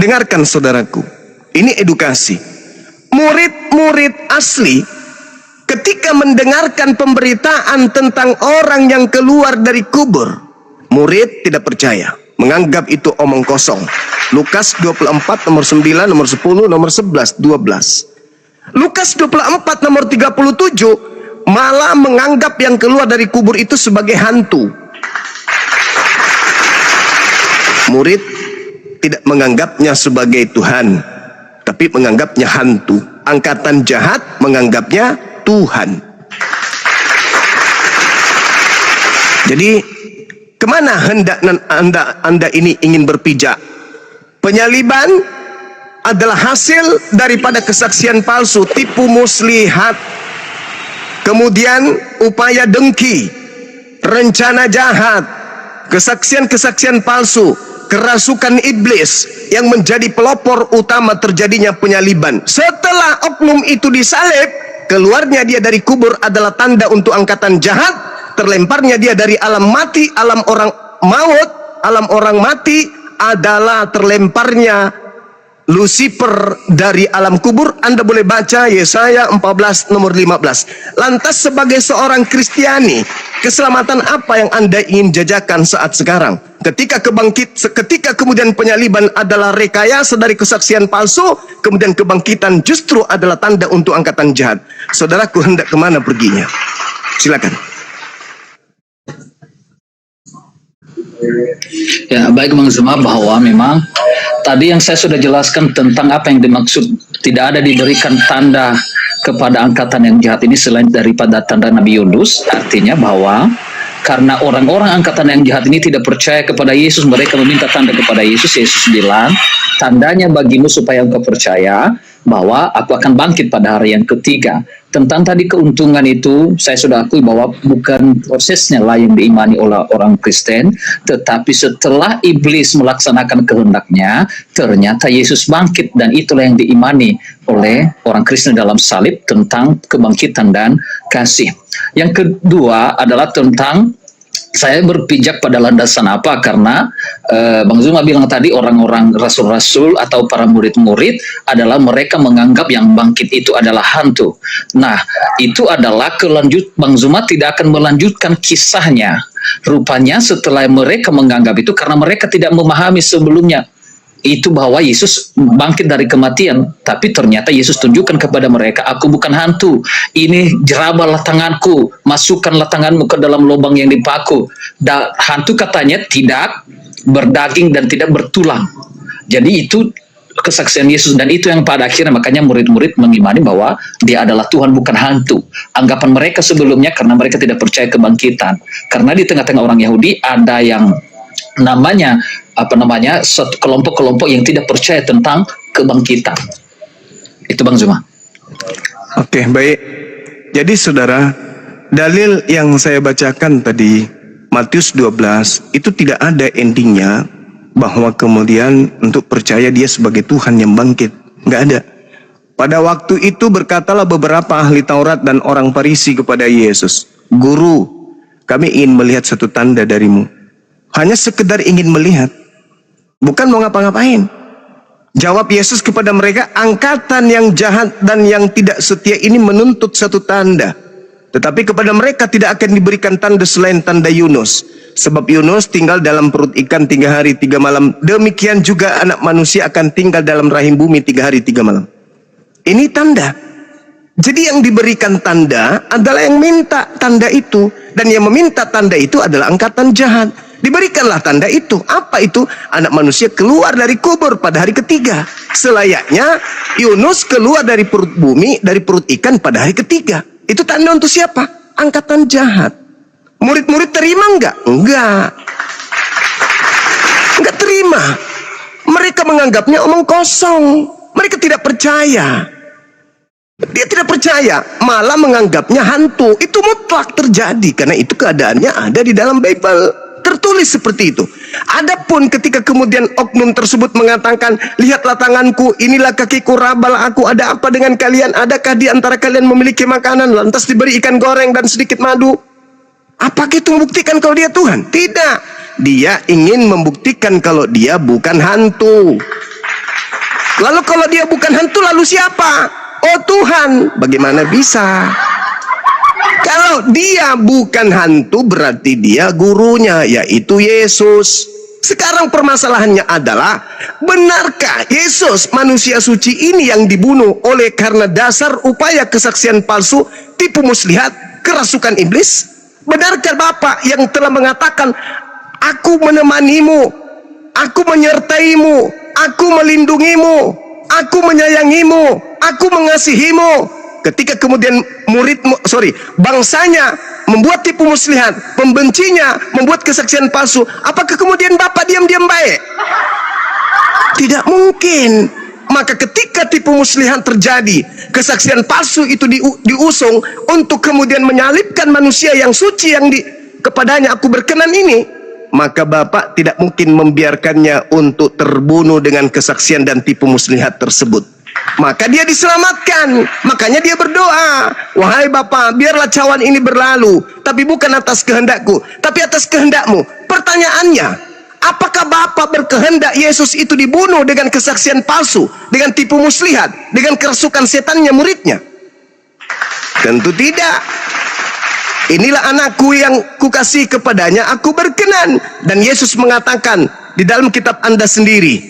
Dengarkan saudaraku, ini edukasi. Murid-murid asli ketika mendengarkan pemberitaan tentang orang yang keluar dari kubur, murid tidak percaya, menganggap itu omong kosong. Lukas 24 nomor 9, nomor 10, nomor 11, 12. Lukas 24 nomor 37 malah menganggap yang keluar dari kubur itu sebagai hantu. Murid tidak menganggapnya sebagai Tuhan, tapi menganggapnya hantu. Angkatan jahat menganggapnya Tuhan. Jadi kemana hendak anda ini ingin berpijak? Penyaliban adalah hasil daripada kesaksian palsu, tipu muslihat, kemudian upaya dengki, rencana jahat, kesaksian-kesaksian palsu, kerasukan iblis yang menjadi pelopor utama terjadinya penyaliban. Setelah oknum itu disalib, keluarnya dia dari kubur adalah tanda untuk angkatan jahat, terlemparnya dia dari alam mati, alam orang maut, alam orang mati adalah terlemparnya Lucifer dari alam kubur. Anda boleh baca Yesaya 14 nomor 15. Lantas sebagai seorang Kristiani, keselamatan apa yang Anda ingin jajakan saat sekarang? Ketika kemudian penyaliban adalah rekayasa dari kesaksian palsu, kemudian kebangkitan justru adalah tanda untuk angkatan jahat. Saudaraku hendak kemana perginya? Silakan. Ya, baik Bang Zuma, bahwa memang tadi yang saya sudah jelaskan tentang apa yang dimaksud tidak ada diberikan tanda kepada angkatan yang jahat ini selain daripada tanda Nabi Yunus. Artinya bahwa karena orang-orang angkatan yang jahat ini tidak percaya kepada Yesus, mereka meminta tanda kepada Yesus. Yesus bilang, tandanya bagimu supaya engkau percaya bahwa aku akan bangkit pada hari yang ketiga. Tentang tadi keuntungan itu, saya sudah akui bahwa bukan prosesnya lah yang diimani oleh orang Kristen, tetapi setelah iblis melaksanakan kehendaknya, ternyata Yesus bangkit, dan itulah yang diimani oleh orang Kristen dalam salib tentang kebangkitan dan kasih. Yang kedua adalah tentang saya berpijak pada landasan apa, karena Bang Zuma bilang tadi orang-orang rasul-rasul atau para murid-murid adalah mereka menganggap yang bangkit itu adalah hantu. Nah, itu adalah Bang Zuma tidak akan melanjutkan kisahnya. Rupanya setelah mereka menganggap itu, karena mereka tidak memahami sebelumnya itu bahwa Yesus bangkit dari kematian, tapi ternyata Yesus tunjukkan kepada mereka, aku bukan hantu, ini jerabalah tanganku, masukkanlah tanganmu ke dalam lubang yang dipaku. Hantu katanya tidak berdaging dan tidak bertulang. Jadi itu kesaksian Yesus, dan itu yang pada akhirnya makanya murid-murid mengimani bahwa dia adalah Tuhan, bukan hantu. Anggapan mereka sebelumnya karena mereka tidak percaya kebangkitan. Karena di tengah-tengah orang Yahudi ada yang namanya satu kelompok-kelompok yang tidak percaya tentang kebangkitan. Itu Bang Zuma. Oke, baik. Jadi saudara, dalil yang saya bacakan tadi, Matius 12, itu tidak ada endingnya bahwa kemudian untuk percaya dia sebagai Tuhan yang bangkit. Nggak ada. Pada waktu itu berkatalah beberapa ahli Taurat dan orang Farisi kepada Yesus, Guru, kami ingin melihat satu tanda darimu. Hanya sekedar ingin melihat, bukan mau ngapa-ngapain. Jawab Yesus kepada mereka, angkatan yang jahat dan yang tidak setia ini menuntut satu tanda. Tetapi kepada mereka tidak akan diberikan tanda selain tanda Yunus. Sebab Yunus tinggal dalam perut ikan 3 hari 3 malam. Demikian juga anak manusia akan tinggal dalam rahim bumi 3 hari 3 malam. Ini tanda. Jadi yang diberikan tanda adalah yang minta tanda itu. Dan yang meminta tanda itu adalah angkatan jahat. Diberikanlah tanda itu. Apa itu? Anak manusia keluar dari kubur pada hari ketiga. Selayaknya Yunus keluar dari perut bumi, dari perut ikan pada hari ketiga. Itu tanda untuk siapa? Angkatan jahat. Murid-murid terima enggak? Enggak. Enggak terima. Mereka menganggapnya omong kosong. Mereka tidak percaya. Dia tidak percaya, malah menganggapnya hantu. Itu mutlak terjadi, karena itu keadaannya ada di dalam Bible. Tertulis seperti itu. Adapun ketika kemudian oknum tersebut mengatakan, lihatlah tanganku, inilah kakiku, rabal aku, ada apa dengan kalian? Adakah di antara kalian memiliki makanan? Lantas diberi ikan goreng dan sedikit madu. Apakah itu membuktikan kalau dia Tuhan? Tidak. Dia ingin membuktikan kalau dia bukan hantu. Lalu kalau dia bukan hantu, lalu siapa? Oh Tuhan. Bagaimana bisa? Kalau dia bukan hantu, berarti dia gurunya, yaitu Yesus. Sekarang permasalahannya adalah, benarkah Yesus manusia suci ini yang dibunuh oleh karena dasar upaya kesaksian palsu, tipu muslihat, kerasukan iblis? Benarkah Bapa yang telah mengatakan, aku menemanimu, aku menyertaimu, aku melindungimu, aku menyayangimu, aku mengasihimu? Ketika kemudian bangsanya membuat tipu muslihat, pembencinya membuat kesaksian palsu, apakah kemudian Bapak diam-diam baik? Tidak mungkin. Maka ketika tipu muslihat terjadi, kesaksian palsu itu diusung untuk kemudian menyalibkan manusia yang suci yang kepadanya aku berkenan ini, maka Bapak tidak mungkin membiarkannya untuk terbunuh dengan kesaksian dan tipu muslihat tersebut. Maka dia diselamatkan. Makanya dia berdoa, wahai Bapa, biarlah cawan ini berlalu, tapi bukan atas kehendakku, tapi atas kehendakmu. Pertanyaannya, apakah Bapa berkehendak Yesus itu dibunuh dengan kesaksian palsu, dengan tipu muslihat, dengan kerasukan setannya muridnya? Tentu tidak. Inilah anakku yang kukasih, kepadanya aku berkenan. Dan Yesus mengatakan di dalam kitab Anda sendiri,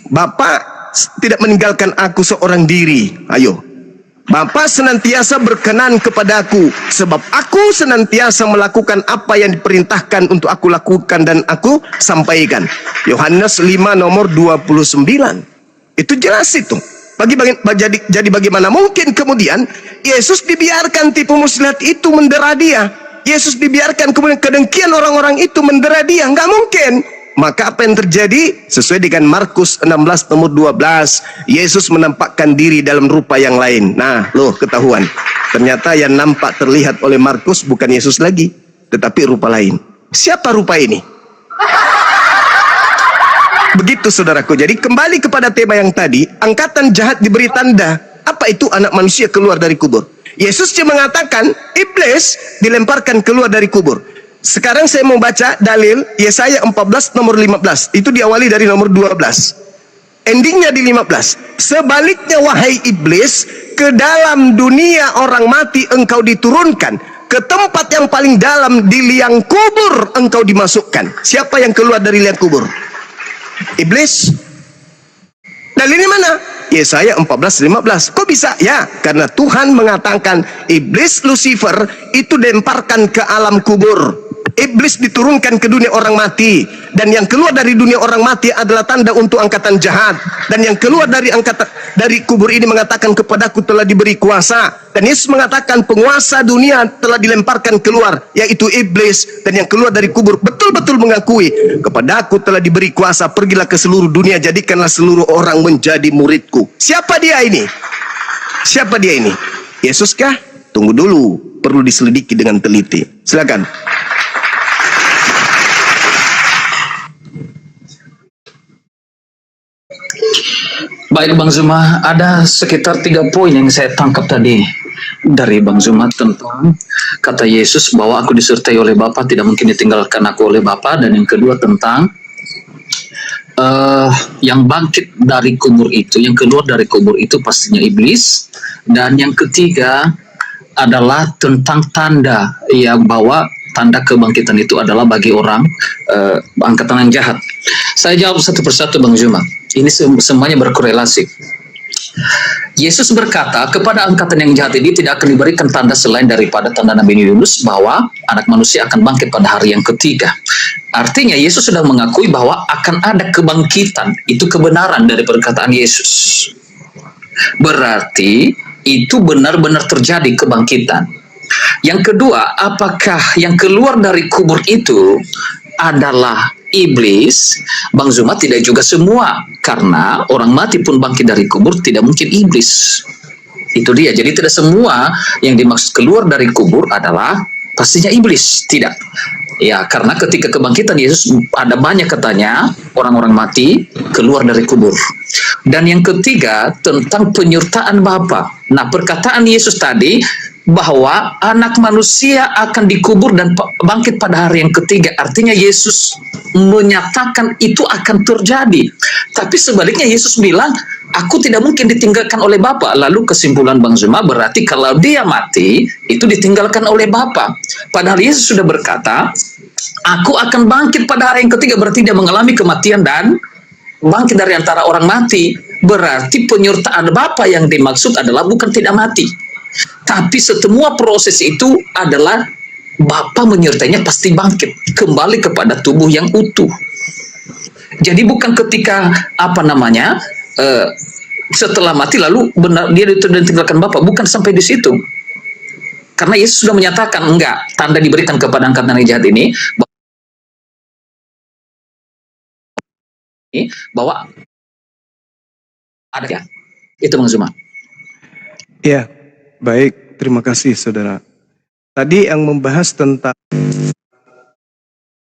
Bapa tidak meninggalkan aku seorang diri. Ayo, Bapa senantiasa berkenan kepadaku, sebab aku senantiasa melakukan apa yang diperintahkan untuk aku lakukan dan aku sampaikan. Yohanes 5 nomor 29. Itu jelas itu. Jadi bagaimana mungkin kemudian Yesus dibiarkan tipu muslihat itu mendera dia? Yesus dibiarkan kemudian kedengkian orang-orang itu mendera dia? Nggak mungkin. Maka apa yang terjadi? Sesuai dengan Markus 16 nomor 12, Yesus menampakkan diri dalam rupa yang lain. Nah, loh, ketahuan. Ternyata yang nampak terlihat oleh Markus bukan Yesus lagi, tetapi rupa lain. Siapa rupa ini? Begitu saudaraku. Jadi kembali kepada tema yang tadi, angkatan jahat diberi tanda. Apa itu anak manusia keluar dari kubur? Yesus cuma mengatakan, iblis dilemparkan keluar dari kubur. Sekarang saya mau baca dalil Yesaya 14 nomor 15. Itu diawali dari nomor 12. Endingnya di 15. Sebaliknya wahai iblis, ke dalam dunia orang mati engkau diturunkan. Ke tempat yang paling dalam di liang kubur engkau dimasukkan. Siapa yang keluar dari liang kubur? Iblis. Dalilnya mana? Yesaya 14:15. Kok bisa? Ya, karena Tuhan mengatakan iblis Lucifer itu dilemparkan ke alam kubur. Iblis diturunkan ke dunia orang mati, dan yang keluar dari dunia orang mati adalah tanda untuk angkatan jahat. Dan yang keluar dari kubur ini mengatakan, kepadaku telah diberi kuasa. Dan Yesus mengatakan penguasa dunia telah dilemparkan keluar, yaitu iblis. Dan yang keluar dari kubur betul-betul mengakui, kepadaku telah diberi kuasa, pergilah ke seluruh dunia, jadikanlah seluruh orang menjadi muridku. Siapa dia ini? Siapa dia ini? Yesuskah? Tunggu dulu, perlu diselidiki dengan teliti. Silakan. Baik Bang Zuma, ada sekitar 3 poin yang saya tangkap tadi dari Bang Zuma tentang kata Yesus bahwa aku disertai oleh Bapa, tidak mungkin ditinggalkan aku oleh Bapa. Dan yang kedua tentang yang bangkit dari kubur itu, yang keluar dari kubur itu pastinya iblis. Dan yang ketiga adalah tentang tanda, ya, bahwa tanda kebangkitan itu adalah bagi orang angkatan yang jahat. Saya jawab satu persatu Bang Zuma. Ini semuanya berkorelasi. Yesus berkata kepada angkatan yang jahat ini tidak akan diberikan tanda selain daripada tanda Nabi Yunus bahwa anak manusia akan bangkit pada hari yang ketiga. Artinya Yesus sudah mengakui bahwa akan ada kebangkitan. Itu kebenaran dari perkataan Yesus. Berarti itu benar-benar terjadi kebangkitan. Yang kedua, apakah yang keluar dari kubur itu adalah iblis? Bang Zuma, tidak juga semua, karena orang mati pun bangkit dari kubur, tidak mungkin iblis. Itu dia. Jadi tidak semua yang dimaksud keluar dari kubur adalah pastinya iblis, tidak. Ya, karena ketika kebangkitan Yesus ada banyak katanya orang-orang mati keluar dari kubur. Dan yang ketiga tentang penyertaan Bapa. Nah, perkataan Yesus tadi, bahwa anak manusia akan dikubur dan bangkit pada hari yang ketiga. Artinya Yesus menyatakan itu akan terjadi. Tapi sebaliknya Yesus bilang, aku tidak mungkin ditinggalkan oleh Bapa. Lalu kesimpulan Bang Zuma berarti kalau dia mati, itu ditinggalkan oleh Bapa. Padahal Yesus sudah berkata, aku akan bangkit pada hari yang ketiga. Berarti dia mengalami kematian dan bangkit dari antara orang mati. Berarti penyertaan Bapa yang dimaksud adalah bukan tidak mati, tapi semua proses itu adalah Bapa menyertainya pasti bangkit kembali kepada tubuh yang utuh. Jadi bukan ketika setelah mati lalu benar dia ditinggalkan Bapa, bukan sampai di situ. Karena Yesus sudah menyatakan enggak, tanda diberikan kepada angkatan yang jahat ini bahwa ada ya. Itu Bang Zuma. Ya, baik. Terima kasih, saudara. Tadi yang membahas tentang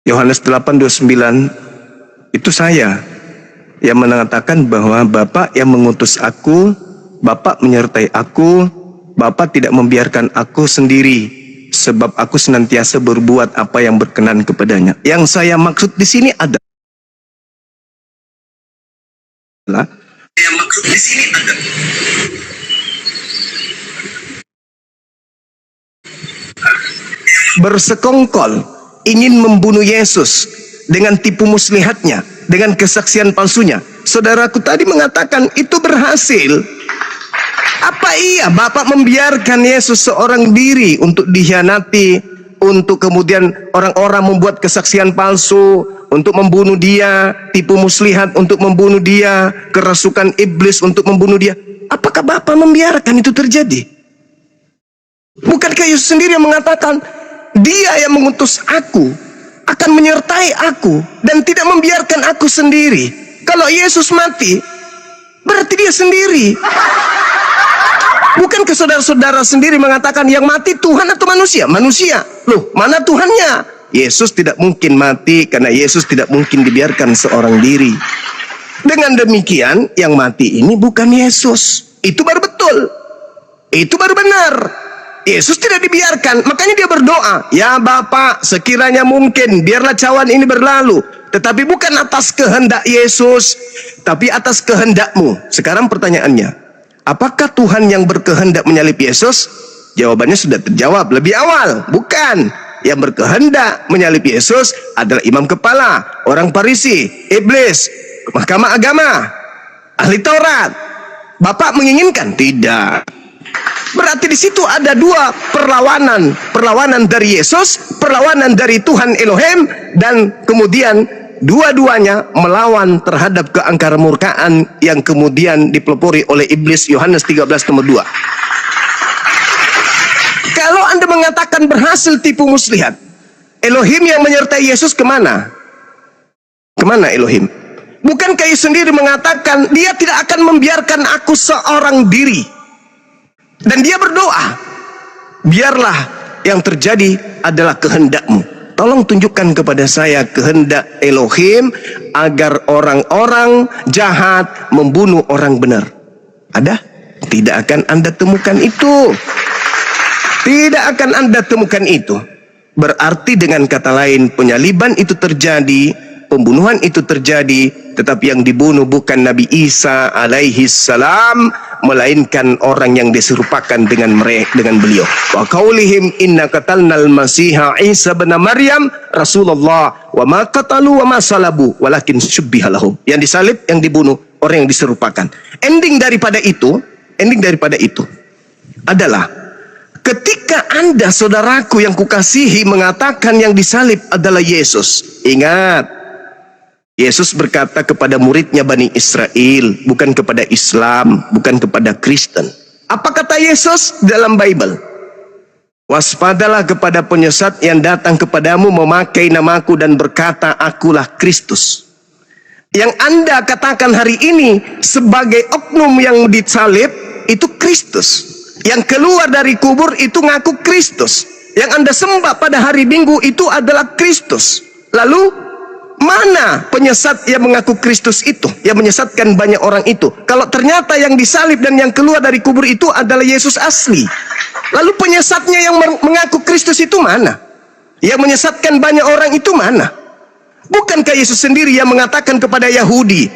Yohanes 8:29, itu saya yang mengatakan bahwa Bapa yang mengutus aku, Bapa menyertai aku, Bapa tidak membiarkan aku sendiri, sebab aku senantiasa berbuat apa yang berkenan kepadanya. Yang saya maksud di sini adalah bersekongkol ingin membunuh Yesus dengan tipu muslihatnya, dengan kesaksian palsunya. Saudaraku tadi mengatakan itu berhasil. Apa iya Bapak membiarkan Yesus seorang diri untuk dikhianati, untuk kemudian orang-orang membuat kesaksian palsu untuk membunuh dia, tipu muslihat untuk membunuh dia, kerasukan iblis untuk membunuh dia? Apakah Bapak membiarkan itu terjadi? Bukankah Yesus sendiri yang mengatakan, Dia yang mengutus aku akan menyertai aku dan tidak membiarkan aku sendiri. Kalau Yesus mati, berarti dia sendiri. Bukankah saudara-saudara sendiri mengatakan yang mati Tuhan atau manusia? Manusia. Loh, mana Tuhannya? Yesus tidak mungkin mati karena Yesus tidak mungkin dibiarkan seorang diri. Dengan demikian, yang mati ini bukan Yesus. Itu baru betul. Itu baru benar. Yesus tidak dibiarkan, makanya dia berdoa, ya Bapa, sekiranya mungkin biarlah cawan ini berlalu, tetapi bukan atas kehendak Yesus, tapi atas kehendakmu. Sekarang pertanyaannya, apakah Tuhan yang berkehendak menyalib Yesus? Jawabannya sudah terjawab lebih awal. Bukan. Yang berkehendak menyalib Yesus adalah imam kepala, orang Farisi, iblis, mahkamah agama, ahli Taurat. Bapak menginginkan? Tidak. Berarti di situ ada dua perlawanan. Perlawanan dari Yesus, perlawanan dari Tuhan Elohim, dan kemudian dua-duanya melawan terhadap keangkarmurkaan yang kemudian dipelopori oleh iblis. Yohanes 13 nomor 2. Kalau Anda mengatakan berhasil tipu muslihat, Elohim yang menyertai Yesus kemana? Kemana Elohim? Bukankah Yesus sendiri mengatakan dia tidak akan membiarkan aku seorang diri? Dan dia berdoa, biarlah yang terjadi adalah kehendakmu. Tolong tunjukkan kepada saya kehendak Elohim agar orang-orang jahat membunuh orang benar. Ada? Tidak akan Anda temukan itu. Tidak akan Anda temukan itu. Berarti dengan kata lain, penyaliban itu terjadi, pembunuhan itu terjadi, tetapi yang dibunuh bukan Nabi Isa alaihi salam, melainkan orang yang diserupakan dengan beliau. Wa qaulihim inna qatalnal masiha Isa bin Maryam Rasulullah wa ma qatalu wa ma salabu walakin syubbiha lahum. Yang disalib, yang dibunuh, orang yang diserupakan. Ending daripada itu adalah ketika Anda, saudaraku yang kukasihi, mengatakan yang disalib adalah Yesus. Ingat, Yesus berkata kepada muridnya Bani Israel, bukan kepada Islam, bukan kepada Kristen. Apa kata Yesus dalam Bible? Waspadalah kepada penyesat yang datang kepadamu memakai namaku dan berkata, akulah Kristus. Yang Anda katakan hari ini sebagai oknum yang disalib, itu Kristus. Yang keluar dari kubur itu ngaku Kristus. Yang Anda sembah pada hari Minggu itu adalah Kristus. Lalu mana penyesat yang mengaku Kristus itu, yang menyesatkan banyak orang itu? Kalau ternyata yang disalib dan yang keluar dari kubur itu adalah Yesus asli. Lalu penyesatnya yang mengaku Kristus itu mana? Yang menyesatkan banyak orang itu mana? Bukankah Yesus sendiri yang mengatakan kepada Yahudi,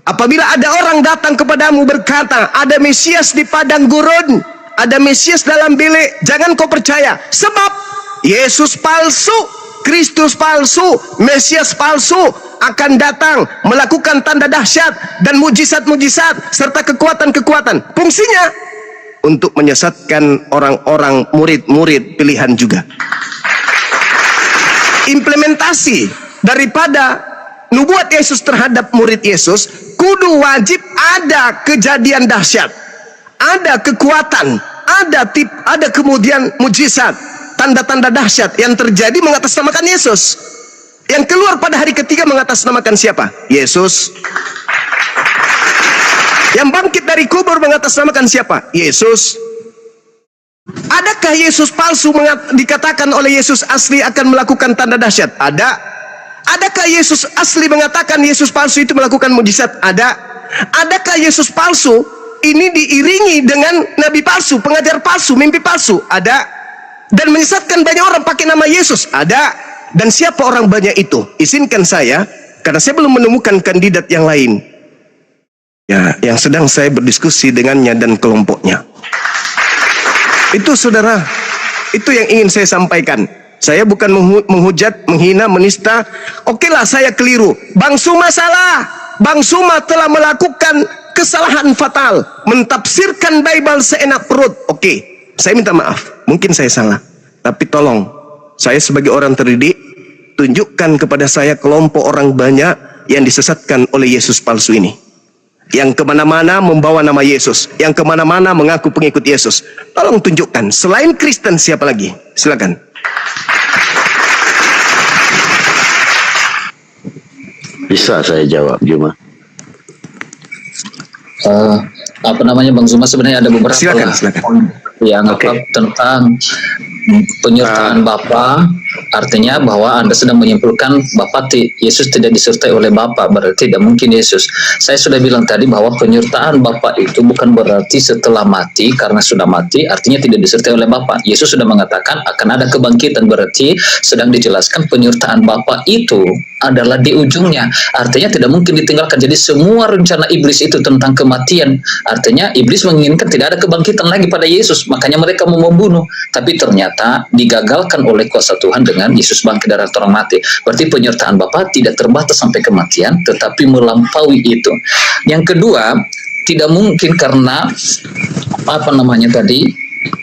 apabila ada orang datang kepadamu berkata, ada Mesias di padang gurun, ada Mesias dalam bilik, jangan kau percaya, sebab Yesus palsu, Kristus palsu, Mesias palsu akan datang melakukan tanda dahsyat dan mujizat-mujizat serta kekuatan-kekuatan. Fungsinya untuk menyesatkan orang-orang murid-murid pilihan juga. Implementasi daripada nubuat Yesus terhadap murid Yesus kudu wajib ada kejadian dahsyat, ada kekuatan, ada kemudian mujizat, tanda-tanda dahsyat yang terjadi mengatasnamakan Yesus. Yang keluar pada hari ketiga mengatasnamakan siapa? Yesus. Yang bangkit dari kubur mengatasnamakan siapa? Yesus. Adakah Yesus palsu dikatakan oleh Yesus asli akan melakukan tanda dahsyat? Ada. Adakah Yesus asli mengatakan Yesus palsu itu melakukan mujizat? Ada. Adakah Yesus palsu ini diiringi dengan nabi palsu, pengajar palsu, mimpi palsu? Ada. Dan menyesatkan banyak orang pakai nama Yesus? Ada. Dan siapa orang banyak itu? Izinkan saya, karena saya belum menemukan kandidat yang lain, ya, yang sedang saya berdiskusi dengannya dan kelompoknya. Itu saudara, itu yang ingin saya sampaikan. Saya bukan menghujat, menghina, menista. Okelah, saya keliru. Bang Suma salah. Bang Suma telah melakukan kesalahan fatal, mentafsirkan Bible seenak perut. Oke, saya minta maaf. Mungkin saya salah. Tapi tolong, saya sebagai orang terdidik, tunjukkan kepada saya kelompok orang banyak yang disesatkan oleh Yesus palsu ini, yang kemana-mana membawa nama Yesus, yang kemana-mana mengaku pengikut Yesus. Tolong tunjukkan, selain Kristen siapa lagi? Silakan. Bisa saya jawab, Juma? Apa namanya, Bang Zuma, sebenarnya ada beberapa Silakan. yang tentang penyertaan Bapa. Artinya bahwa Anda sedang menyimpulkan Yesus tidak disertai oleh Bapa, berarti tidak mungkin Yesus. Saya sudah bilang tadi bahwa penyertaan Bapa itu bukan berarti setelah mati, karena sudah mati artinya tidak disertai oleh Bapa. Yesus sudah mengatakan akan ada kebangkitan, berarti sedang dijelaskan penyertaan Bapa itu adalah di ujungnya. Artinya tidak mungkin ditinggalkan. Jadi semua rencana iblis itu tentang kematian, artinya iblis menginginkan tidak ada kebangkitan lagi pada Yesus, makanya mereka mau membunuh. Tapi ternyata digagalkan oleh kuasa Tuhan dengan Yesus bangkit dari orang mati. Berarti penyertaan Bapa tidak terbatas sampai kematian, tetapi melampaui itu. Yang kedua, tidak mungkin karena apa namanya tadi,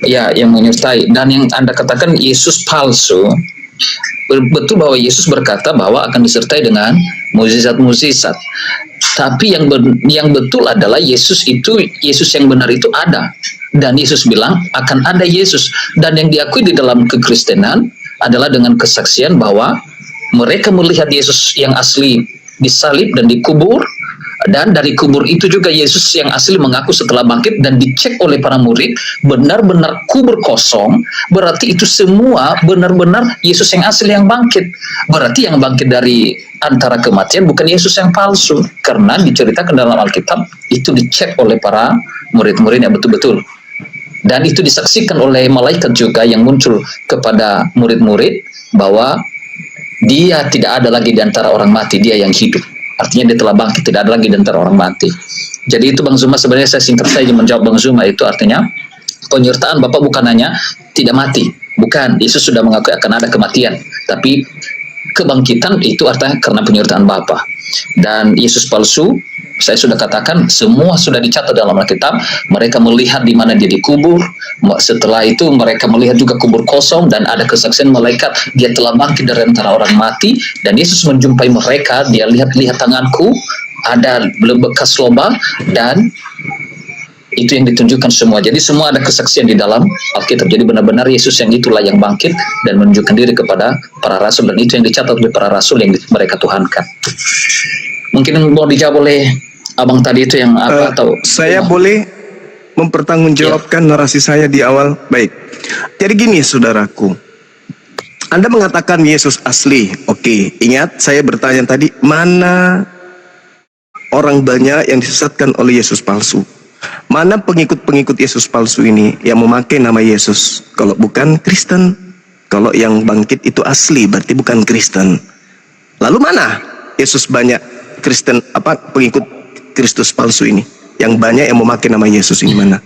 ya, yang menyertai. Dan yang Anda katakan Yesus palsu, betul bahwa Yesus berkata bahwa akan disertai dengan mukjizat-mukjizat. Tapi yang betul adalah Yesus yang benar itu ada. Dan Yesus bilang akan ada Yesus. Dan yang diakui di dalam kekristenan adalah dengan kesaksian bahwa mereka melihat Yesus yang asli disalib dan dikubur. Dan dari kubur itu juga Yesus yang asli mengaku setelah bangkit, dan dicek oleh para murid benar-benar kubur kosong. Berarti itu semua benar-benar Yesus yang asli yang bangkit. Berarti yang bangkit dari antara kematian bukan Yesus yang palsu, karena diceritakan dalam Alkitab itu dicek oleh para murid-murid yang betul-betul. Dan itu disaksikan oleh malaikat juga yang muncul kepada murid-murid bahwa dia tidak ada lagi di antara orang mati, dia yang hidup. Artinya dia telah bangkit, tidak ada lagi di antara orang mati. Jadi itu Bang Zuma, sebenarnya saya singkat saja menjawab Bang Zuma, itu artinya penyertaan Bapa bukan hanya tidak mati. Bukan, Yesus sudah mengakui akan ada kematian. Tapi kebangkitan itu artinya karena penyertaan Bapa. Dan Yesus palsu, saya sudah katakan, semua sudah dicatat dalam Alkitab. Mereka melihat di mana dia dikubur. Setelah itu mereka melihat juga kubur kosong, dan ada kesaksian malaikat dia telah bangkit dari antara orang mati. Dan Yesus menjumpai mereka, dia lihat tanganku ada bekas lubang, dan itu yang ditunjukkan semua. Jadi semua ada kesaksian di dalam Alkitab. Jadi benar-benar Yesus yang itulah yang bangkit dan menunjukkan diri kepada para rasul, dan itu yang dicatat oleh para rasul yang mereka tuhankan. Mungkin mau dijawab oleh Abang tadi itu yang apa, atau saya boleh mempertanggungjawabkan narasi saya di awal. Baik. Jadi gini saudaraku, Anda mengatakan Yesus asli. Oke, ingat saya bertanya tadi, mana orang banyak yang disesatkan oleh Yesus palsu? Mana pengikut-pengikut Yesus palsu ini yang memakai nama Yesus? Kalau bukan Kristen. Kalau yang bangkit itu asli, berarti bukan Kristen. Lalu mana Yesus banyak Kristen, pengikut Kristus palsu ini? Yang banyak yang memakai nama Yesus ini mana?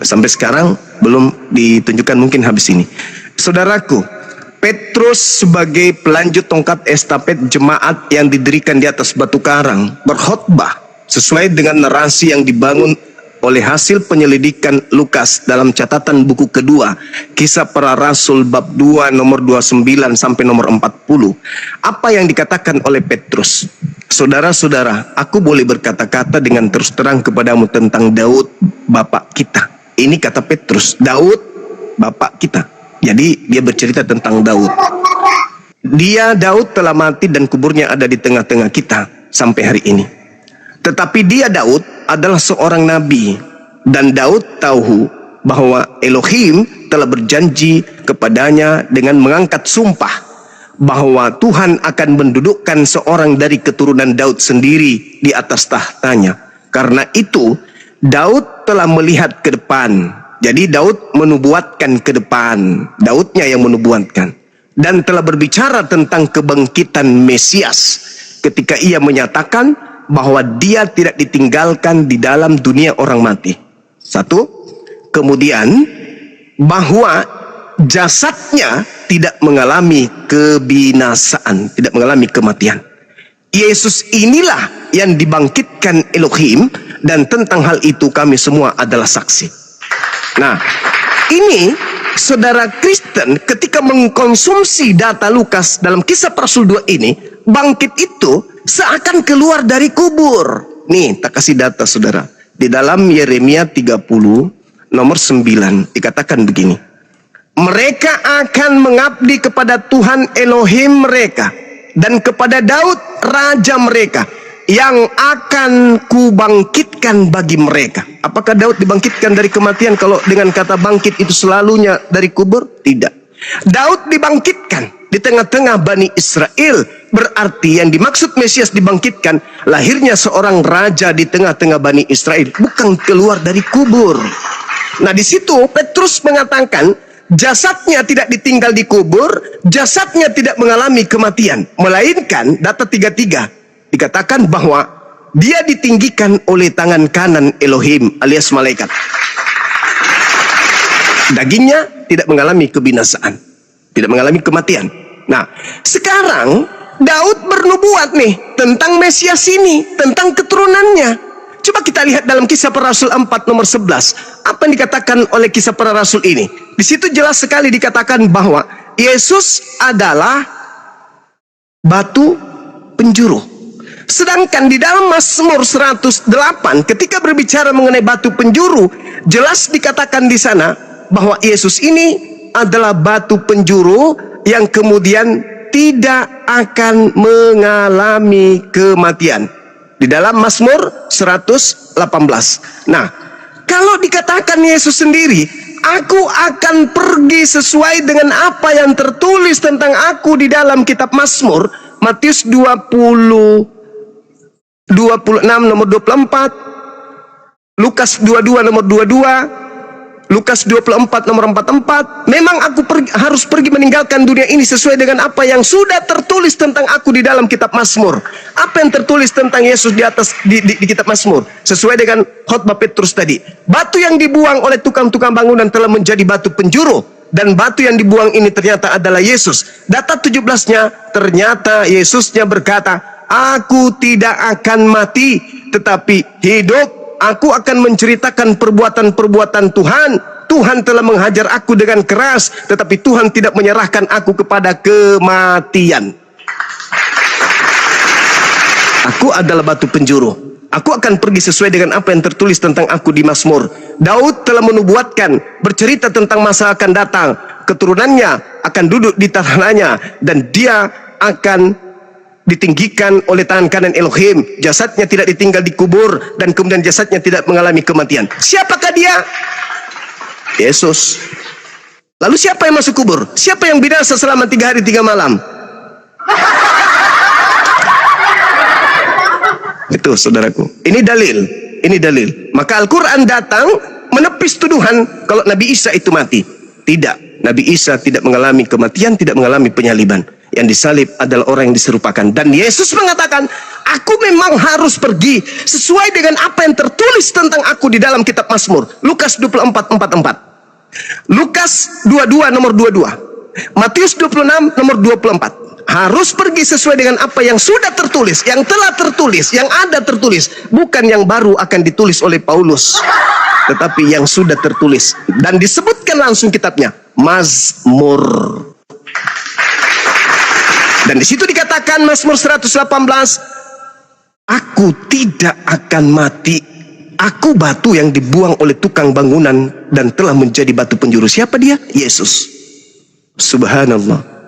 Sampai sekarang belum ditunjukkan, mungkin habis ini. Saudaraku, Petrus sebagai pelanjut tongkat estafet jemaat yang didirikan di atas batu karang berkhotbah sesuai dengan narasi yang dibangun oleh hasil penyelidikan Lukas dalam catatan buku kedua, Kisah Para Rasul bab 2 nomor 29 sampai nomor 40. Apa yang dikatakan oleh Petrus? Saudara-saudara, aku boleh berkata-kata dengan terus terang kepadamu tentang Daud, bapak kita. Ini kata Petrus, Daud, bapak kita. Jadi dia bercerita tentang Daud. Daud telah mati dan kuburnya ada di tengah-tengah kita sampai hari ini. Tetapi Daud adalah seorang nabi, dan Daud tahu bahwa Elohim telah berjanji kepadanya dengan mengangkat sumpah bahwa Tuhan akan mendudukkan seorang dari keturunan Daud sendiri di atas tahtanya. Karena itu Daud telah melihat ke depan. Jadi Daud menubuatkan ke depan, Daudnya yang menubuatkan, dan telah berbicara tentang kebangkitan Mesias ketika ia menyatakan bahwa dia tidak ditinggalkan di dalam dunia orang mati. Satu, kemudian bahwa jasadnya tidak mengalami kebinasaan, tidak mengalami kematian. Yesus inilah yang dibangkitkan Elohim, dan tentang hal itu kami semua adalah saksi. Nah, ini saudara Kristen ketika mengkonsumsi data Lukas dalam Kisah Para Rasul 2 ini, bangkit itu seakan keluar dari kubur. Nih, tak kasih data saudara. Di dalam Yeremia 30 nomor 9 dikatakan begini. Mereka akan mengabdi kepada Tuhan Elohim mereka dan kepada Daud raja mereka yang akan kubangkitkan bagi mereka. Apakah Daud dibangkitkan dari kematian kalau dengan kata bangkit itu selalunya dari kubur? Tidak. Daud dibangkitkan di tengah-tengah Bani Israel. Berarti yang dimaksud Mesias dibangkitkan, lahirnya seorang raja di tengah-tengah Bani Israel, bukan keluar dari kubur. Nah, di situ Petrus mengatakan jasadnya tidak ditinggal di kubur, jasadnya tidak mengalami kematian, melainkan data 33 dikatakan bahwa dia ditinggikan oleh tangan kanan Elohim alias malaikat. Dagingnya tidak mengalami kebinasaan, tidak mengalami kematian. Nah, sekarang Daud bernubuat nih tentang Mesias ini, tentang keturunannya. Coba kita lihat dalam Kisah Para Rasul 4 nomor 11. Apa yang dikatakan oleh Kisah Para Rasul ini? Di situ jelas sekali dikatakan bahwa Yesus adalah batu penjuru. Sedangkan di dalam Mazmur 108 ketika berbicara mengenai batu penjuru, jelas dikatakan di sana bahwa Yesus ini adalah batu penjuru yang kemudian tidak akan mengalami kematian. Di dalam Mazmur 118. Nah, kalau dikatakan Yesus sendiri, aku akan pergi sesuai dengan apa yang tertulis tentang aku di dalam kitab Mazmur, Matius 26 nomor 24, Lukas 22 nomor 22, Lukas 24 nomor 44. Memang aku harus pergi meninggalkan dunia ini sesuai dengan apa yang sudah tertulis tentang aku di dalam kitab Mazmur. Apa yang tertulis tentang Yesus di atas di kitab Mazmur? Sesuai dengan khotbah Petrus tadi. Batu yang dibuang oleh tukang-tukang bangunan telah menjadi batu penjuru, dan batu yang dibuang ini ternyata adalah Yesus. Data 17-nya ternyata Yesusnya berkata, aku tidak akan mati tetapi hidup. Aku akan menceritakan perbuatan-perbuatan Tuhan. Tuhan telah menghajar aku dengan keras, tetapi Tuhan tidak menyerahkan aku kepada kematian. Aku adalah batu penjuru. Aku akan pergi sesuai dengan apa yang tertulis tentang aku di Mazmur. Daud telah menubuatkan, bercerita tentang masa akan datang. Keturunannya akan duduk di tanahnya, dan dia akan ditinggikan oleh tangan kanan Elohim. Jasadnya tidak ditinggal di kubur, dan kemudian jasadnya tidak mengalami kematian. Siapakah dia? Yesus. Lalu siapa yang masuk kubur? Siapa yang binasa selama 3 hari 3 malam? Itu saudaraku. Ini dalil. Maka Al-Quran datang menepis tuduhan kalau Nabi Isa itu mati. Tidak, Nabi Isa tidak mengalami kematian, tidak mengalami penyaliban. Yang disalib adalah orang yang diserupakan. Dan Yesus mengatakan, aku memang harus pergi sesuai dengan apa yang tertulis tentang aku di dalam kitab Mazmur. Lukas 24:44. Lukas 22 nomor 22. Matius 26 nomor 24. Harus pergi sesuai dengan apa yang sudah tertulis, yang telah tertulis, yang ada tertulis. Bukan yang baru akan ditulis oleh Paulus, tetapi yang sudah tertulis. Dan disebutkan langsung kitabnya, Mazmur. Dan di situ dikatakan Mazmur 118, aku tidak akan mati. Aku batu yang dibuang oleh tukang bangunan dan telah menjadi batu penjuru. Siapa dia? Yesus. Subhanallah.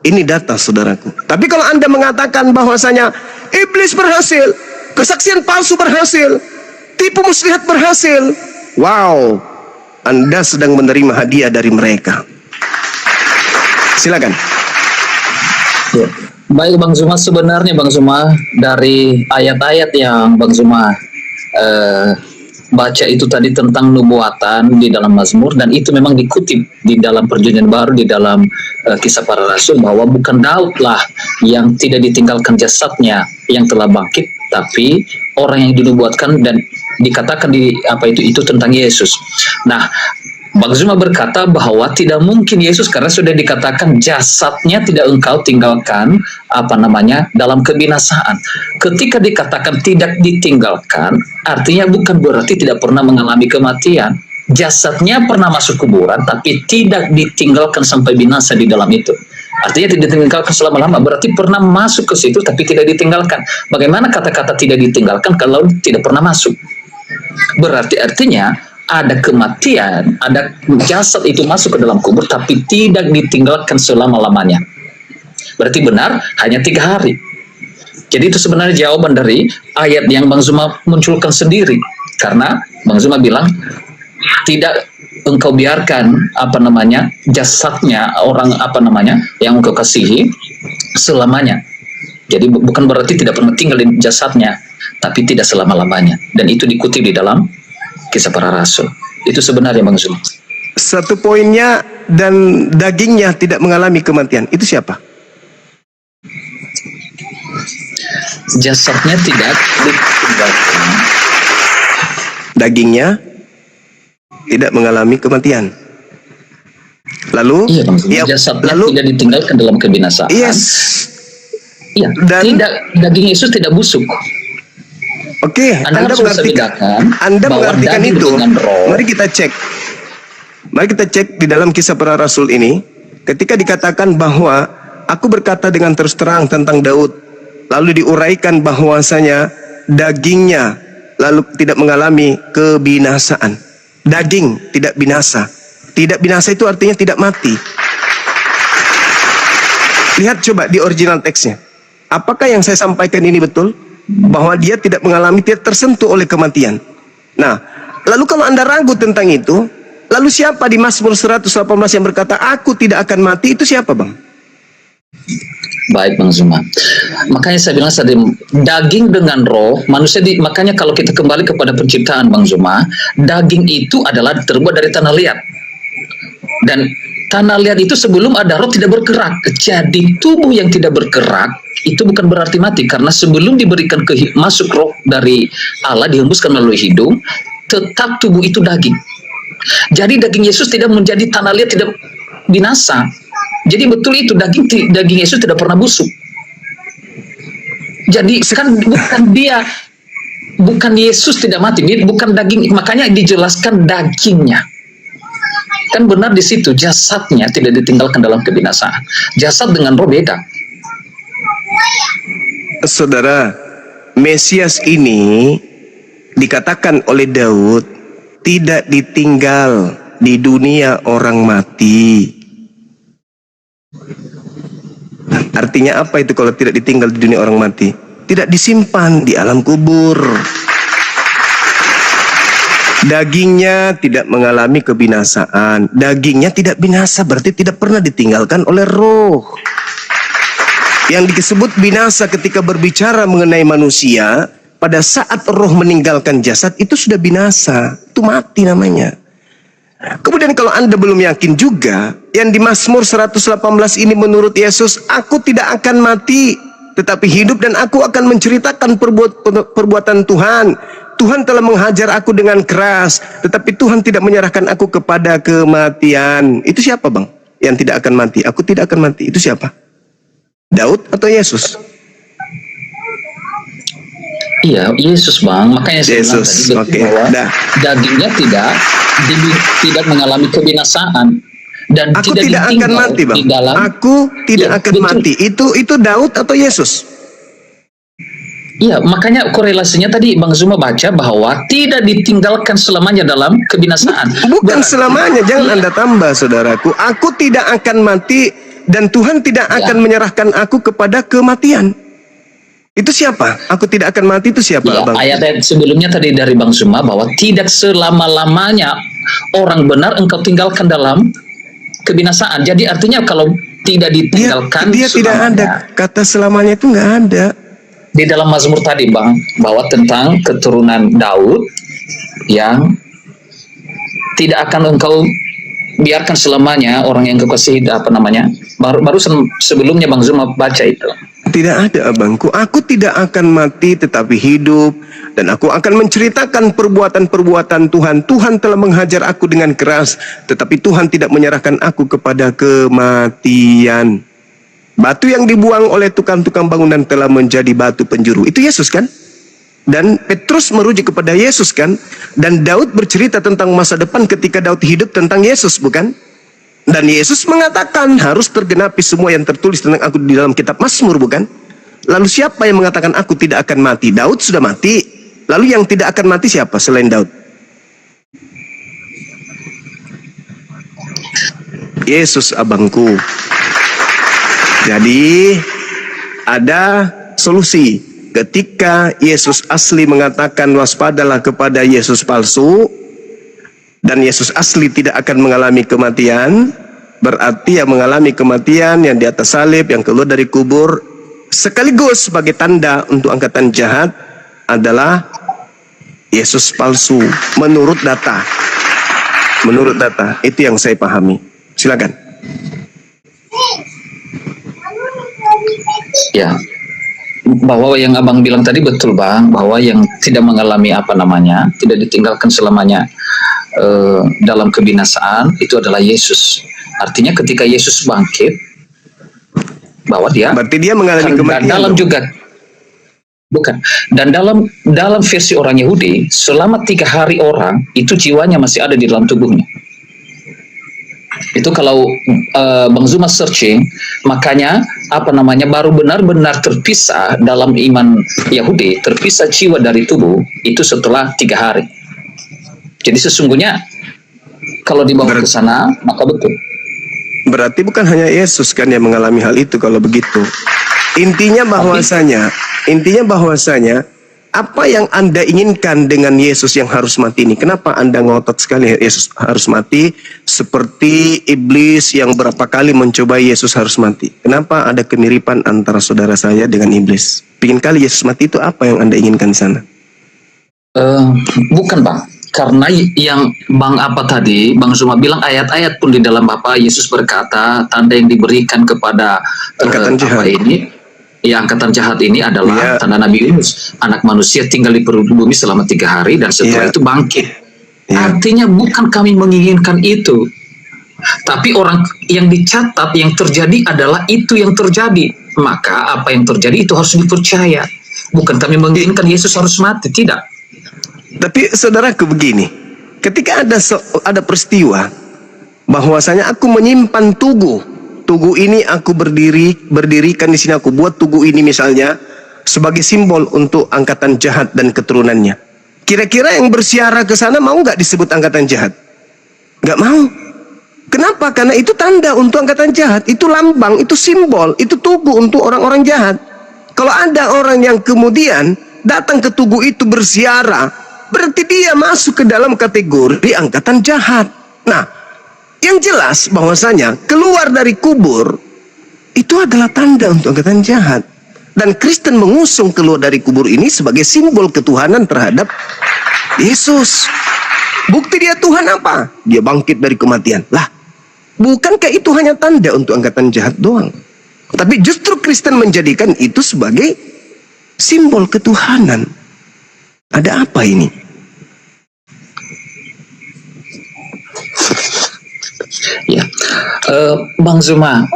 Ini data, saudaraku. Tapi kalau Anda mengatakan bahwasanya iblis berhasil, kesaksian palsu berhasil, tipu muslihat berhasil, wow, Anda sedang menerima hadiah dari mereka. Silakan. Ya. Baik Bang Zuma, sebenarnya Bang Zuma, dari ayat-ayat yang Bang Zuma baca itu tadi tentang nubuatan di dalam Mazmur, dan itu memang dikutip di dalam Perjanjian Baru, di dalam Kisah Para Rasul, bahwa bukan Daud lah yang tidak ditinggalkan jasadnya yang telah bangkit, tapi orang yang dinubuatkan dan dikatakan di apa itu tentang Yesus. Nah, Bang Zuma berkata bahwa tidak mungkin Yesus, karena sudah dikatakan jasadnya tidak engkau tinggalkan dalam kebinasaan. Ketika dikatakan tidak ditinggalkan, artinya bukan berarti tidak pernah mengalami kematian. Jasadnya pernah masuk kuburan, tapi tidak ditinggalkan sampai binasa di dalam itu. Artinya tidak ditinggalkan selama-lama, berarti pernah masuk ke situ tapi tidak ditinggalkan. Bagaimana kata-kata tidak ditinggalkan kalau tidak pernah masuk? Berarti artinya ada kematian, ada jasad itu masuk ke dalam kubur tapi tidak ditinggalkan selama-lamanya. Berarti benar hanya 3 hari. Jadi itu sebenarnya jawaban dari ayat yang Bang Zuma munculkan sendiri. Karena Bang Zuma bilang tidak engkau biarkan jasadnya orang yang engkau kasihi selamanya. Jadi bukan berarti tidak pernah tinggal di jasadnya, tapi tidak selama-lamanya. Dan itu dikutip di dalam Kisah Para Rasul. Itu sebenarnya Bang Zuma. Satu poinnya, dan dagingnya tidak mengalami kematian. Itu siapa? Jasadnya tidak ditinggalkan. Dagingnya tidak mengalami kematian. Lalu, iya, Bang Zuma. Jasadnya tidak ditinggalkan dalam kebinasaan. Yes. Iya. Dan daging Yesus tidak busuk. Oke, Anda mengartikan itu. Mari kita cek. Mari kita cek di dalam Kisah Para Rasul ini, ketika dikatakan bahwa aku berkata dengan terus terang tentang Daud, lalu diuraikan bahwasanya dagingnya lalu tidak mengalami kebinasaan. Daging tidak binasa. Tidak binasa itu artinya tidak mati. Lihat coba di original teksnya. Apakah yang saya sampaikan ini betul? Bahwa dia tidak mengalami, tidak tersentuh oleh kematian. Nah, lalu kalau Anda ragu tentang itu, lalu siapa di Mazmur 118 yang berkata aku tidak akan mati, itu siapa, Bang? Baik Bang Zuma. Makanya saya bilang tadi, daging dengan roh manusia makanya kalau kita kembali kepada penciptaan Bang Zuma, daging itu adalah terbuat dari tanah liat. Dan tanah liat itu sebelum ada roh tidak bergerak. Jadi tubuh yang tidak bergerak itu bukan berarti mati, karena sebelum diberikan masuk roh dari Allah, dihembuskan melalui hidung, tetap tubuh itu daging. Jadi daging Yesus tidak menjadi tanah liat, tidak binasa. Jadi betul itu, daging Yesus tidak pernah busuk. Jadi kan bukan Yesus tidak mati, bukan daging, makanya dijelaskan dagingnya. Kan benar di situ, jasadnya tidak ditinggalkan dalam kebinasaan. Jasad dengan roh beda. Saudara, Mesias ini dikatakan oleh Daud tidak ditinggal di dunia orang mati. Artinya apa itu kalau tidak ditinggal di dunia orang mati? Tidak disimpan di alam kubur. Dagingnya tidak mengalami kebinasaan. Dagingnya tidak binasa, berarti tidak pernah ditinggalkan oleh roh. Yang disebut binasa ketika berbicara mengenai manusia, pada saat roh meninggalkan jasad itu sudah binasa, itu mati namanya. Kemudian kalau Anda belum yakin juga, yang di Mazmur 118 ini menurut Yesus, aku tidak akan mati tetapi hidup dan aku akan menceritakan perbuatan Tuhan. Tuhan telah menghajar aku dengan keras, tetapi Tuhan tidak menyerahkan aku kepada kematian. Itu siapa bang? Yang tidak akan mati. Aku tidak akan mati. Itu siapa? Daud atau Yesus? Iya, Yesus bang. Makanya saya bilang Yesus. tadi Oke. bahwa Dah. dagingnya tidak mengalami kebinasaan dan Aku tidak tidak akan ditinggal mati bang. di dalam. Aku tidak Ya, akan betul. mati. Itu Daud atau Yesus? Iya, makanya korelasinya tadi Bang Zuma baca bahwa tidak ditinggalkan selamanya dalam kebinasaan. Bukan Berarti- selamanya, jangan Iya. Anda tambah saudaraku. Aku tidak akan mati dan Tuhan tidak akan menyerahkan aku kepada kematian. Itu siapa? Aku tidak akan mati itu siapa, Ya, Bang? ayat sebelumnya tadi dari Bang Zuma bahwa tidak selama-lamanya orang benar engkau tinggalkan dalam kebinasaan. Jadi artinya kalau tidak ditinggalkan Dia tidak ada. Kata selamanya itu nggak ada. di dalam Mazmur tadi Bang, bahwa tentang keturunan Daud yang tidak akan engkau biarkan selamanya orang yang kau kasihi, apa namanya, baru sebelumnya Bang Zuma baca itu. Tidak ada abangku. Aku tidak akan mati tetapi hidup. Dan aku akan menceritakan perbuatan-perbuatan Tuhan. Tuhan telah menghajar aku dengan keras. Tetapi Tuhan tidak menyerahkan aku kepada kematian. Batu yang dibuang oleh tukang-tukang bangunan telah menjadi batu penjuru. Itu Yesus kan? Dan Petrus merujuk kepada Yesus kan? Dan Daud bercerita tentang masa depan ketika Daud hidup tentang Yesus bukan? Dan Yesus mengatakan harus tergenapi semua yang tertulis tentang aku di dalam kitab Mazmur bukan? Lalu siapa yang mengatakan aku tidak akan mati? Daud sudah mati. Lalu yang tidak akan mati siapa selain Daud? Yesus abangku. Jadi ada solusi. Ketika Yesus asli mengatakan waspadalah kepada Yesus palsu, dan Yesus asli tidak akan mengalami kematian, berarti yang mengalami kematian yang di atas salib, yang keluar dari kubur, sekaligus sebagai tanda untuk angkatan jahat adalah Yesus palsu. Menurut data, itu yang saya pahami. Silakan. Ya, bahwa yang abang bilang tadi betul bang, bahwa yang tidak mengalami apa namanya, tidak ditinggalkan selamanya dalam kebinasaan itu adalah Yesus. Artinya ketika Yesus bangkit, bahwa dia Berarti dia mengalami dan kematian. dalam dong. juga bukan, dan dalam versi orang Yahudi selama 3 hari orang itu jiwanya masih ada di dalam tubuhnya. Itu kalau Bang Zuma searching, makanya apa namanya baru benar-benar terpisah dalam iman Yahudi, terpisah jiwa dari tubuh itu setelah 3 hari. Jadi sesungguhnya kalau dibawa ke sana maka betul. Berarti bukan hanya Yesus kan yang mengalami hal itu kalau begitu. Intinya bahwasanya apa yang Anda inginkan dengan Yesus yang harus mati ini? Kenapa Anda ngotot sekali Yesus harus mati? Seperti iblis yang berapa kali mencoba Yesus harus mati. Kenapa ada kemiripan antara saudara saya dengan iblis? Pingin kali Yesus mati itu apa yang Anda inginkan di sana? Bukan bang, karena yang bang apa tadi, Bang Zuma bilang ayat-ayat pun di dalam apa Yesus berkata tanda yang diberikan kepada Angkatan jahat. Angkatan jahat ini adalah tanda Nabi Yunus, anak manusia tinggal di perut bumi selama 3 hari dan setelah itu bangkit. Artinya bukan kami menginginkan itu, tapi orang yang dicatat yang terjadi adalah itu yang terjadi. Maka apa yang terjadi itu harus dipercaya. Bukan kami menginginkan Yesus harus mati, tidak. Tapi saudaraku begini, ketika ada peristiwa bahwasanya aku menyimpan tugu ini aku berdirikan di sini, aku buat tugu ini misalnya sebagai simbol untuk angkatan jahat dan keturunannya. Kira-kira yang bersiara ke sana mau nggak disebut angkatan jahat? Nggak mau. Kenapa? Karena itu tanda untuk angkatan jahat, itu lambang, itu simbol, itu tugu untuk orang-orang jahat. Kalau ada orang yang kemudian datang ke tugu itu bersiara, berarti dia masuk ke dalam kategori angkatan jahat. Nah, yang jelas bahwasanya keluar dari kubur itu adalah tanda untuk angkatan jahat. Dan Kristen mengusung keluar dari kubur ini sebagai simbol ketuhanan terhadap Yesus. Bukti dia Tuhan apa? Dia bangkit dari kematian. Lah, bukankah itu hanya tanda untuk angkatan jahat doang? Tapi justru Kristen menjadikan itu sebagai simbol ketuhanan. Ada apa ini? Ya, Bang Zuma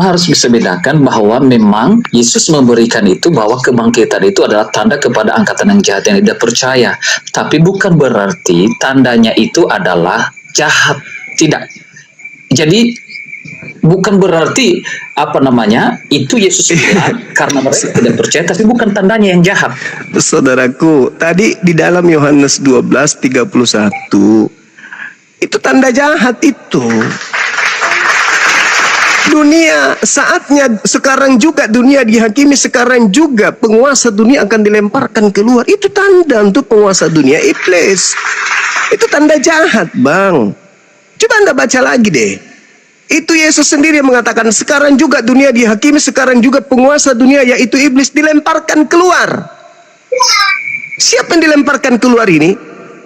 harus bisa bedakan bahwa memang Yesus memberikan itu, bahwa kebangkitan itu adalah tanda kepada angkatan yang jahat yang tidak percaya. Tapi bukan berarti tandanya itu adalah jahat, tidak. Jadi bukan berarti itu Yesus bilang karena mereka tidak percaya, tapi bukan tandanya yang jahat. Saudaraku, tadi di dalam Yohanes 12:31 itu tanda jahat itu. Dunia saatnya sekarang juga, dunia dihakimi sekarang juga, penguasa dunia akan dilemparkan keluar. Itu tanda untuk penguasa dunia, iblis. Itu tanda jahat, Bang. Coba Anda baca lagi deh. Itu Yesus sendiri yang mengatakan, sekarang juga dunia dihakimi, sekarang juga penguasa dunia yaitu iblis dilemparkan keluar. Siapa yang dilemparkan keluar ini?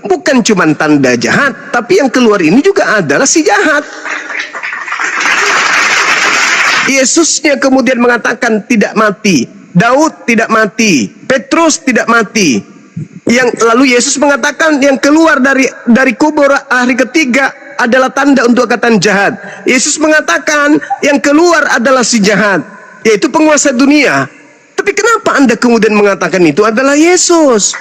Bukan cuma tanda jahat, tapi yang keluar ini juga adalah si jahat. Yesusnya kemudian mengatakan tidak mati, Daud tidak mati, Petrus tidak mati. Lalu Yesus mengatakan yang keluar dari kubur hari ketiga adalah tanda untuk angkatan jahat. Yesus mengatakan yang keluar adalah si jahat, yaitu penguasa dunia. Tapi kenapa Anda kemudian mengatakan itu adalah Yesus?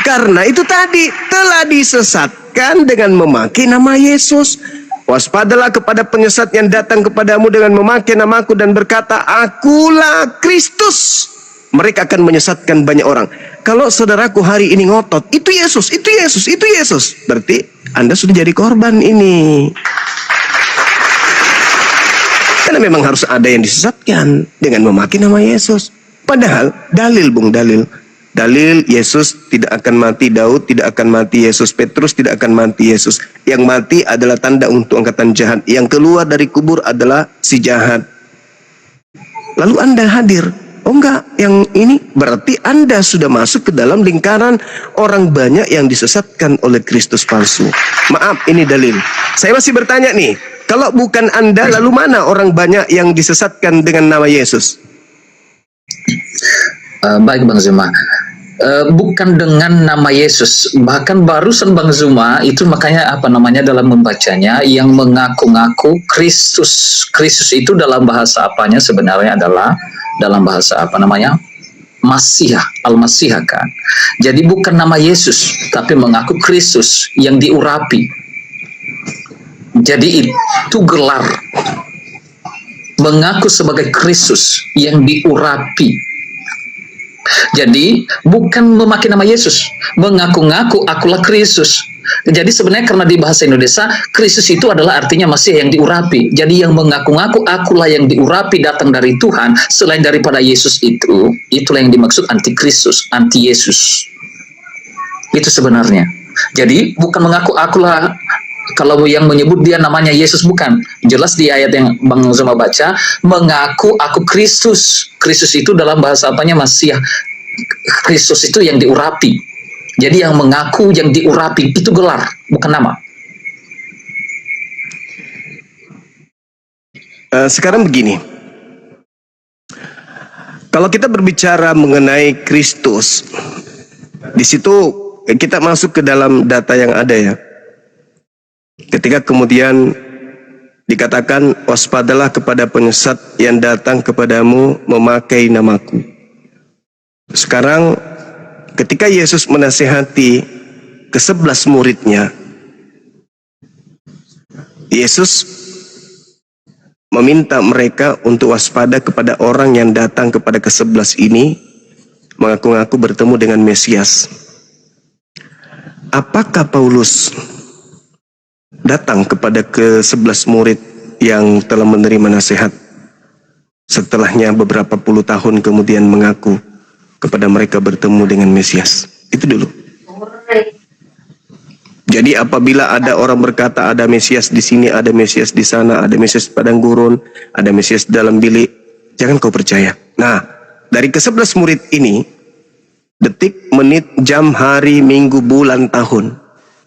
Karena itu tadi telah disesatkan dengan memakai nama Yesus. Waspadalah kepada penyesat yang datang kepadamu dengan memakai namaku dan berkata, akulah Kristus. Mereka akan menyesatkan banyak orang. Kalau saudaraku hari ini ngotot, itu Yesus, itu Yesus, itu Yesus, berarti Anda sudah jadi korban ini. Karena memang harus ada yang disesatkan dengan memakai nama Yesus. Padahal dalil, Bung, dalil Yesus tidak akan mati, Daud tidak akan mati, Yesus, Petrus tidak akan mati, Yesus. Yang mati adalah tanda untuk angkatan jahat. Yang keluar dari kubur adalah si jahat. Lalu Anda hadir. Oh enggak, yang ini berarti Anda sudah masuk ke dalam lingkaran orang banyak yang disesatkan oleh Kristus palsu. Maaf, ini dalil. Saya masih bertanya nih, kalau bukan Anda, lalu mana orang banyak yang disesatkan dengan nama Yesus? Baik Bang Zuma, bukan dengan nama Yesus, bahkan barusan Bang Zuma itu makanya dalam membacanya yang mengaku-ngaku Kristus. Kristus itu dalam bahasa apanya sebenarnya adalah dalam bahasa Masiha, Al-Masiha kan. Jadi bukan nama Yesus, tapi mengaku Kristus yang diurapi. Jadi itu gelar, mengaku sebagai Kristus yang diurapi. Jadi bukan memakai nama Yesus, mengaku-ngaku akulah Kristus. Jadi sebenarnya karena di bahasa Indonesia Kristus itu adalah artinya Masiha yang diurapi. Jadi yang mengaku-ngaku akulah yang diurapi datang dari Tuhan selain daripada Yesus itulah yang dimaksud antikristus, anti Yesus. Itu sebenarnya. Jadi bukan mengaku akulah, kalau yang menyebut dia namanya Yesus, bukan. Jelas di ayat yang Bang Zuma baca, mengaku aku Kristus. Kristus itu dalam bahasa Masiha. Kristus itu yang diurapi. Jadi yang mengaku, yang diurapi itu gelar, bukan nama. Sekarang begini. Kalau kita berbicara mengenai Kristus, di situ kita masuk ke dalam data yang ada ya. Ketika kemudian dikatakan waspadalah kepada penyesat yang datang kepadamu memakai namaku. Sekarang ketika Yesus menasihati ke-11 muridnya, Yesus meminta mereka untuk waspada kepada orang yang datang kepada ke-11 ini mengaku-ngaku bertemu dengan Mesias. Apakah Paulus datang kepada ke-11 murid yang telah menerima nasihat setelahnya beberapa puluh tahun kemudian mengaku kepada mereka bertemu dengan Mesias? Itu dulu. Jadi apabila ada orang berkata ada Mesias di sini, ada Mesias di sana, ada Mesias di padang gurun, ada Mesias di dalam bilik, jangan kau percaya. Nah, dari ke-11 murid ini, detik, menit, jam, hari, minggu, bulan, tahun,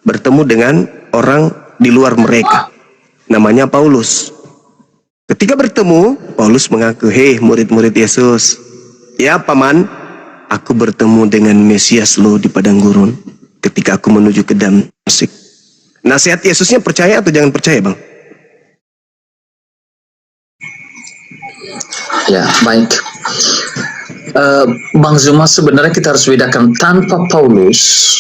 bertemu dengan orang di luar mereka, namanya Paulus. Ketika bertemu, Paulus mengaku, "Hei murid-murid Yesus, ya paman, aku bertemu dengan Mesias lo di padang gurun ketika aku menuju ke Damsik." Nasihat Yesusnya percaya atau jangan percaya, Bang? Ya, baik. Bang Zuma, sebenarnya kita harus bedakan, tanpa Paulus,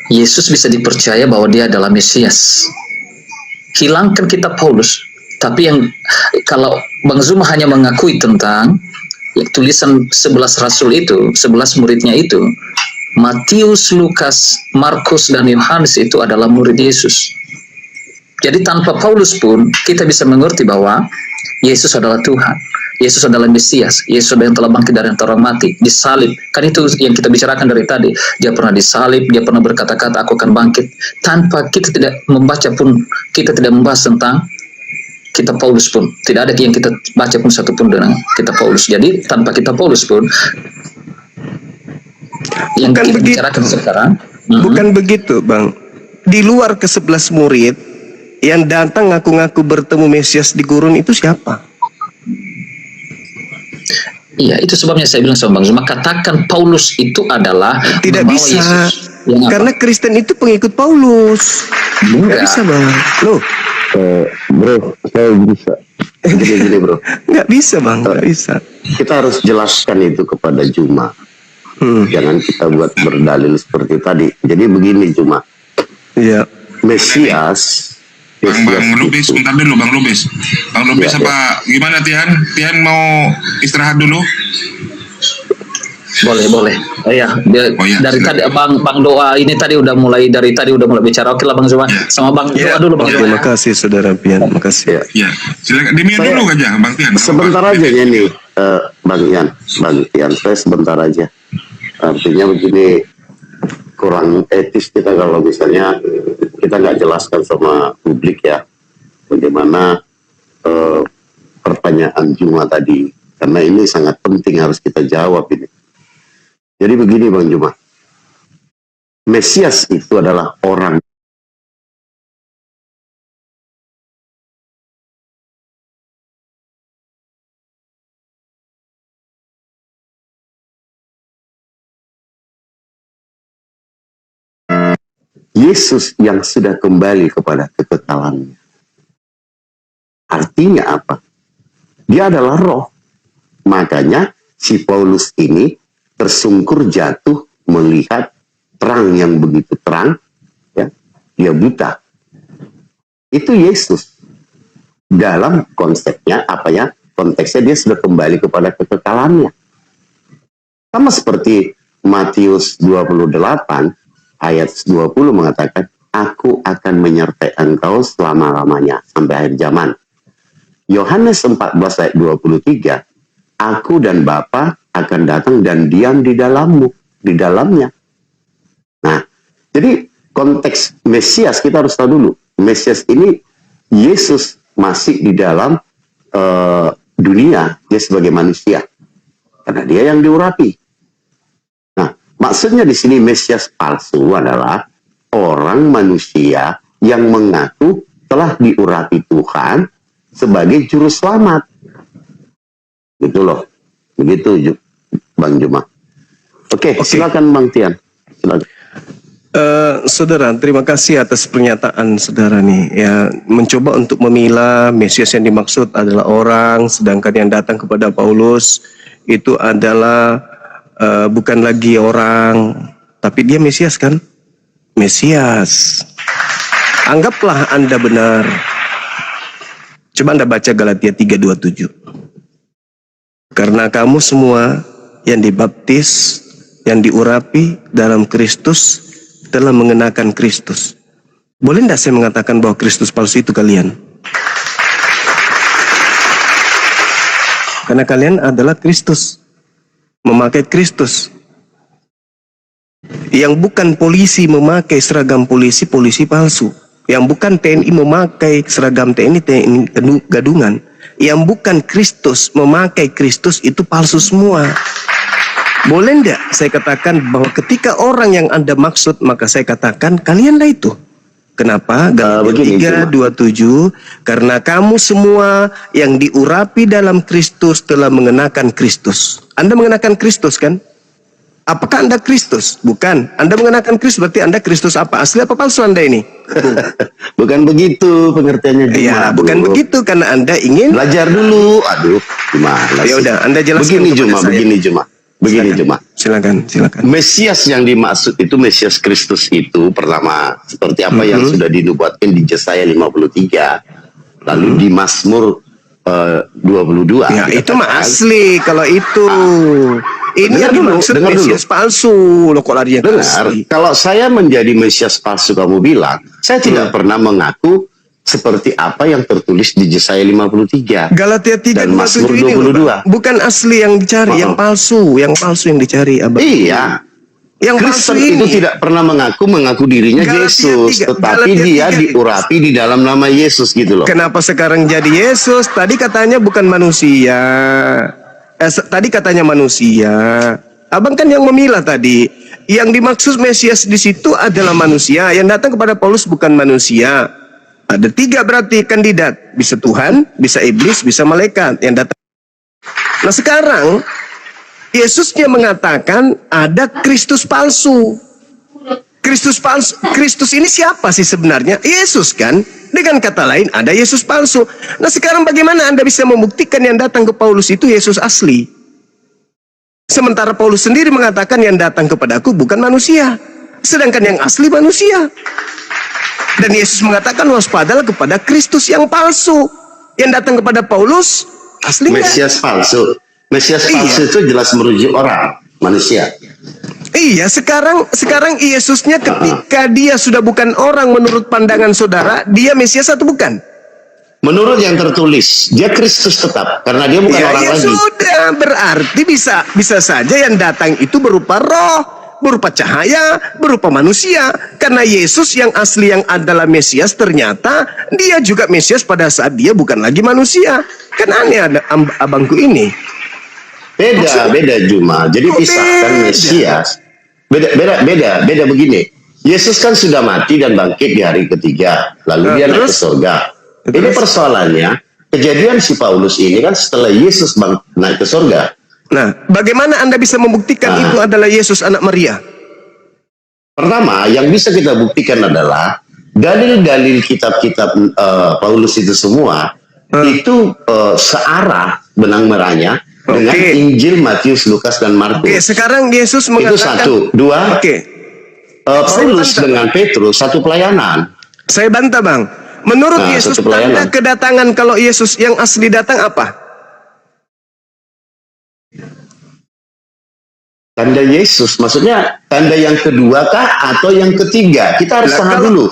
Yesus bisa dipercaya bahwa dia adalah Mesias. Hilangkan kitab Paulus, tapi yang kalau Bang Zuma hanya mengakui tentang tulisan 11 rasul itu, 11 muridnya itu, Matius, Lukas, Markus, dan Yohanes itu adalah murid Yesus. Jadi tanpa Paulus pun kita bisa mengerti bahwa Yesus adalah Tuhan, Yesus adalah Mesias, Yesus adalah yang telah bangkit dari antara orang mati, disalib. Kan itu yang kita bicarakan dari tadi. Dia pernah disalib, dia pernah berkata-kata, "Aku akan bangkit." Tanpa kita tidak membaca pun, kita tidak membahas tentang kitab Paulus pun. Tidak ada yang kita baca pun satu pun dengan kitab Paulus. Jadi tanpa kitab Paulus pun, yang Bukan kita begitu. bicarakan sekarang, Bukan begitu, Bang. Di luar ke-11 murid, yang datang ngaku-ngaku bertemu Mesias di gurun itu siapa? iya, itu sebabnya saya bilang sama Bang Zuma, katakan Paulus itu adalah Tidak membawa bisa. Yesus. Yang apa? Karena Kristen itu pengikut Paulus. Nggak Enggak. bisa, Bang. Loh, Bro, saya bisa. Gini bro, nggak bisa, Bang. Nggak bisa. kita harus jelaskan itu kepada Juma. Jangan kita buat berdalil seperti tadi. Jadi begini Juma, Iya. Mesias, Bang Lubis, itu bentar dulu Bang Lubis. Bang Lubis Ya, apa gimana Tian? Tian mau istirahat dulu? Boleh. Iya, Oh, iya, dari silakan. tadi Bang Doa ini tadi udah mulai bicara. Oke lah Bang Zuma, sama Bang Doa dulu Bang Zuma. Terima kasih, Saudara Pian. Terima kasih. ya. Iya, silakan dimute Saya- dulu aja Bang Tian. Sebentar aja ya nih, Bang Ian, saya sebentar aja. Artinya begini, kurang etis kita kalau misalnya kita nggak jelaskan sama publik ya, bagaimana pertanyaan Juma tadi, karena ini sangat penting harus kita jawab ini. Jadi begini Bang Juma, Mesias itu adalah orang Yesus yang sudah kembali kepada kekekalannya. Artinya apa? Dia adalah roh. Makanya si Paulus ini tersungkur jatuh melihat terang yang begitu terang, ya, dia buta. Itu Yesus. Dalam konsepnya apa ya? Konteksnya dia sudah kembali kepada kekekalannya. Sama seperti Matius 28 ayat 20 mengatakan, aku akan menyertai engkau selama-lamanya sampai akhir zaman. Yohanes 14 ayat 23, aku dan Bapa akan datang dan diam di dalammu, di dalamnya. Nah, jadi konteks Mesias kita harus tahu dulu. Mesias ini Yesus masih di dalam dunia, dia sebagai manusia. Karena dia yang diurapi. Nah, maksudnya di sini Mesias palsu adalah orang manusia yang mengaku telah diurapi Tuhan sebagai juru selamat. Gitu loh. Begitu Bang Juma. Oke, silakan Bang Tian. Silakan. Saudara, terima kasih atas pernyataan saudara nih. Ya, mencoba untuk memilah Mesias yang dimaksud adalah orang, sedangkan yang datang kepada Paulus itu adalah bukan lagi orang, tapi dia Mesias kan? Mesias. Anggaplah Anda benar. Coba Anda baca Galatia 3:27. Karena kamu semua yang dibaptis, yang diurapi dalam Kristus, telah mengenakan Kristus. Boleh tidak saya mengatakan bahwa Kristus palsu itu kalian? Karena kalian adalah Kristus. Memakai Kristus. Yang bukan polisi memakai seragam polisi, polisi palsu. Yang bukan TNI memakai seragam TNI, TNI gadungan. yang bukan Kristus memakai Kristus itu palsu semua. Boleh enggak saya katakan bahwa ketika orang yang Anda maksud, maka saya katakan kalianlah itu. Kenapa? Galatia 3:27, karena kamu semua yang diurapi dalam Kristus telah mengenakan Kristus. Anda mengenakan Kristus kan? Apakah Anda Kristus? Bukan. Anda mengenakan Kristus, berarti Anda Kristus apa? Asli apa palsu Anda ini? Bukan begitu pengertiannya Juma. Iya, bukan begitu, karena Anda ingin Belajar dulu. Aduh, gimana Ya sih? udah, Anda jelaskan Begini kepada Juma, saya. begini Juma. Silakan. Mesias yang dimaksud itu Mesias Kristus itu pertama seperti apa yang sudah dinubuatkan di Yesaya 53, lalu di Mazmur 22. Ya, itu mah asli kalau itu. Ini Dengar yang dulu, dimaksud dengar dulu. Mesias palsu. Lo kok larinya ke Dengar, asli? kalau saya menjadi Mesias palsu kamu bilang, saya tidak pernah mengaku seperti apa yang tertulis di Yesaya 53. Galatia 3:27 Dan Mazmur ini loh, 22. Bang. Bukan asli yang dicari, yang palsu yang dicari, Abang. Iya. Yang palsu Kristen itu ini. tidak pernah mengaku dirinya Galatia Yesus, 3, tetapi Galatia dia 3. diurapi di dalam nama Yesus gitu loh. Kenapa sekarang jadi Yesus? Tadi katanya bukan manusia. Tadi katanya manusia. Abang kan yang memilah tadi. Yang dimaksud Mesias di situ adalah manusia. Yang datang kepada Paulus bukan manusia. Ada 3 berarti kandidat. Bisa Tuhan, bisa iblis, bisa malaikat yang datang. Nah sekarang Yesusnya mengatakan ada Kristus palsu. Kristus palsu. Kristus ini siapa sih sebenarnya? Yesus kan? Dengan kata lain ada Yesus palsu. Nah sekarang bagaimana Anda bisa membuktikan yang datang ke Paulus itu Yesus asli? Sementara Paulus sendiri mengatakan yang datang kepadaku bukan manusia. Sedangkan yang asli manusia. Dan Yesus mengatakan waspadalah kepada Kristus yang palsu. Yang datang kepada Paulus asli enggak? Mesias palsu. Mesias Iya. palsu itu jelas merujuk orang, manusia. Iya, sekarang Yesusnya ketika dia sudah bukan orang menurut pandangan saudara, dia Mesias atau bukan? Menurut yang tertulis, dia Kristus tetap karena dia bukan orang Ya lagi. sudah, berarti bisa saja yang datang itu berupa roh, berupa cahaya, berupa manusia. Karena Yesus yang asli yang adalah Mesias ternyata dia juga Mesias pada saat dia bukan lagi manusia. Kan aneh ada abangku ini. Beda Juma. Jadi Kok pisahkan beda? Mesias. Beda begini. Yesus kan sudah mati dan bangkit di hari ketiga. Lalu Nah, dia naik ke terus? surga. Ini Terus? persoalannya, kejadian si Paulus ini kan setelah Yesus naik ke surga. Nah, bagaimana Anda bisa membuktikan itu adalah Yesus anak Maria? Pertama, yang bisa kita buktikan adalah dalil-dalil kitab-kitab Paulus itu semua itu searah benang merahnya dengan Oke. Injil Matius, Lukas, dan Markus. Oke, sekarang Yesus Itu mengatakan. satu. Dua, Oke, Paulus Saya dengan Petrus satu pelayanan. saya bantah bang. Menurut Nah, Yesus satu tanda pelayanan. kedatangan kalau Yesus yang asli datang apa? Tanda Yesus, maksudnya tanda yang kedua kah atau yang ketiga? Kita harus Lah, tahan kalau- dulu.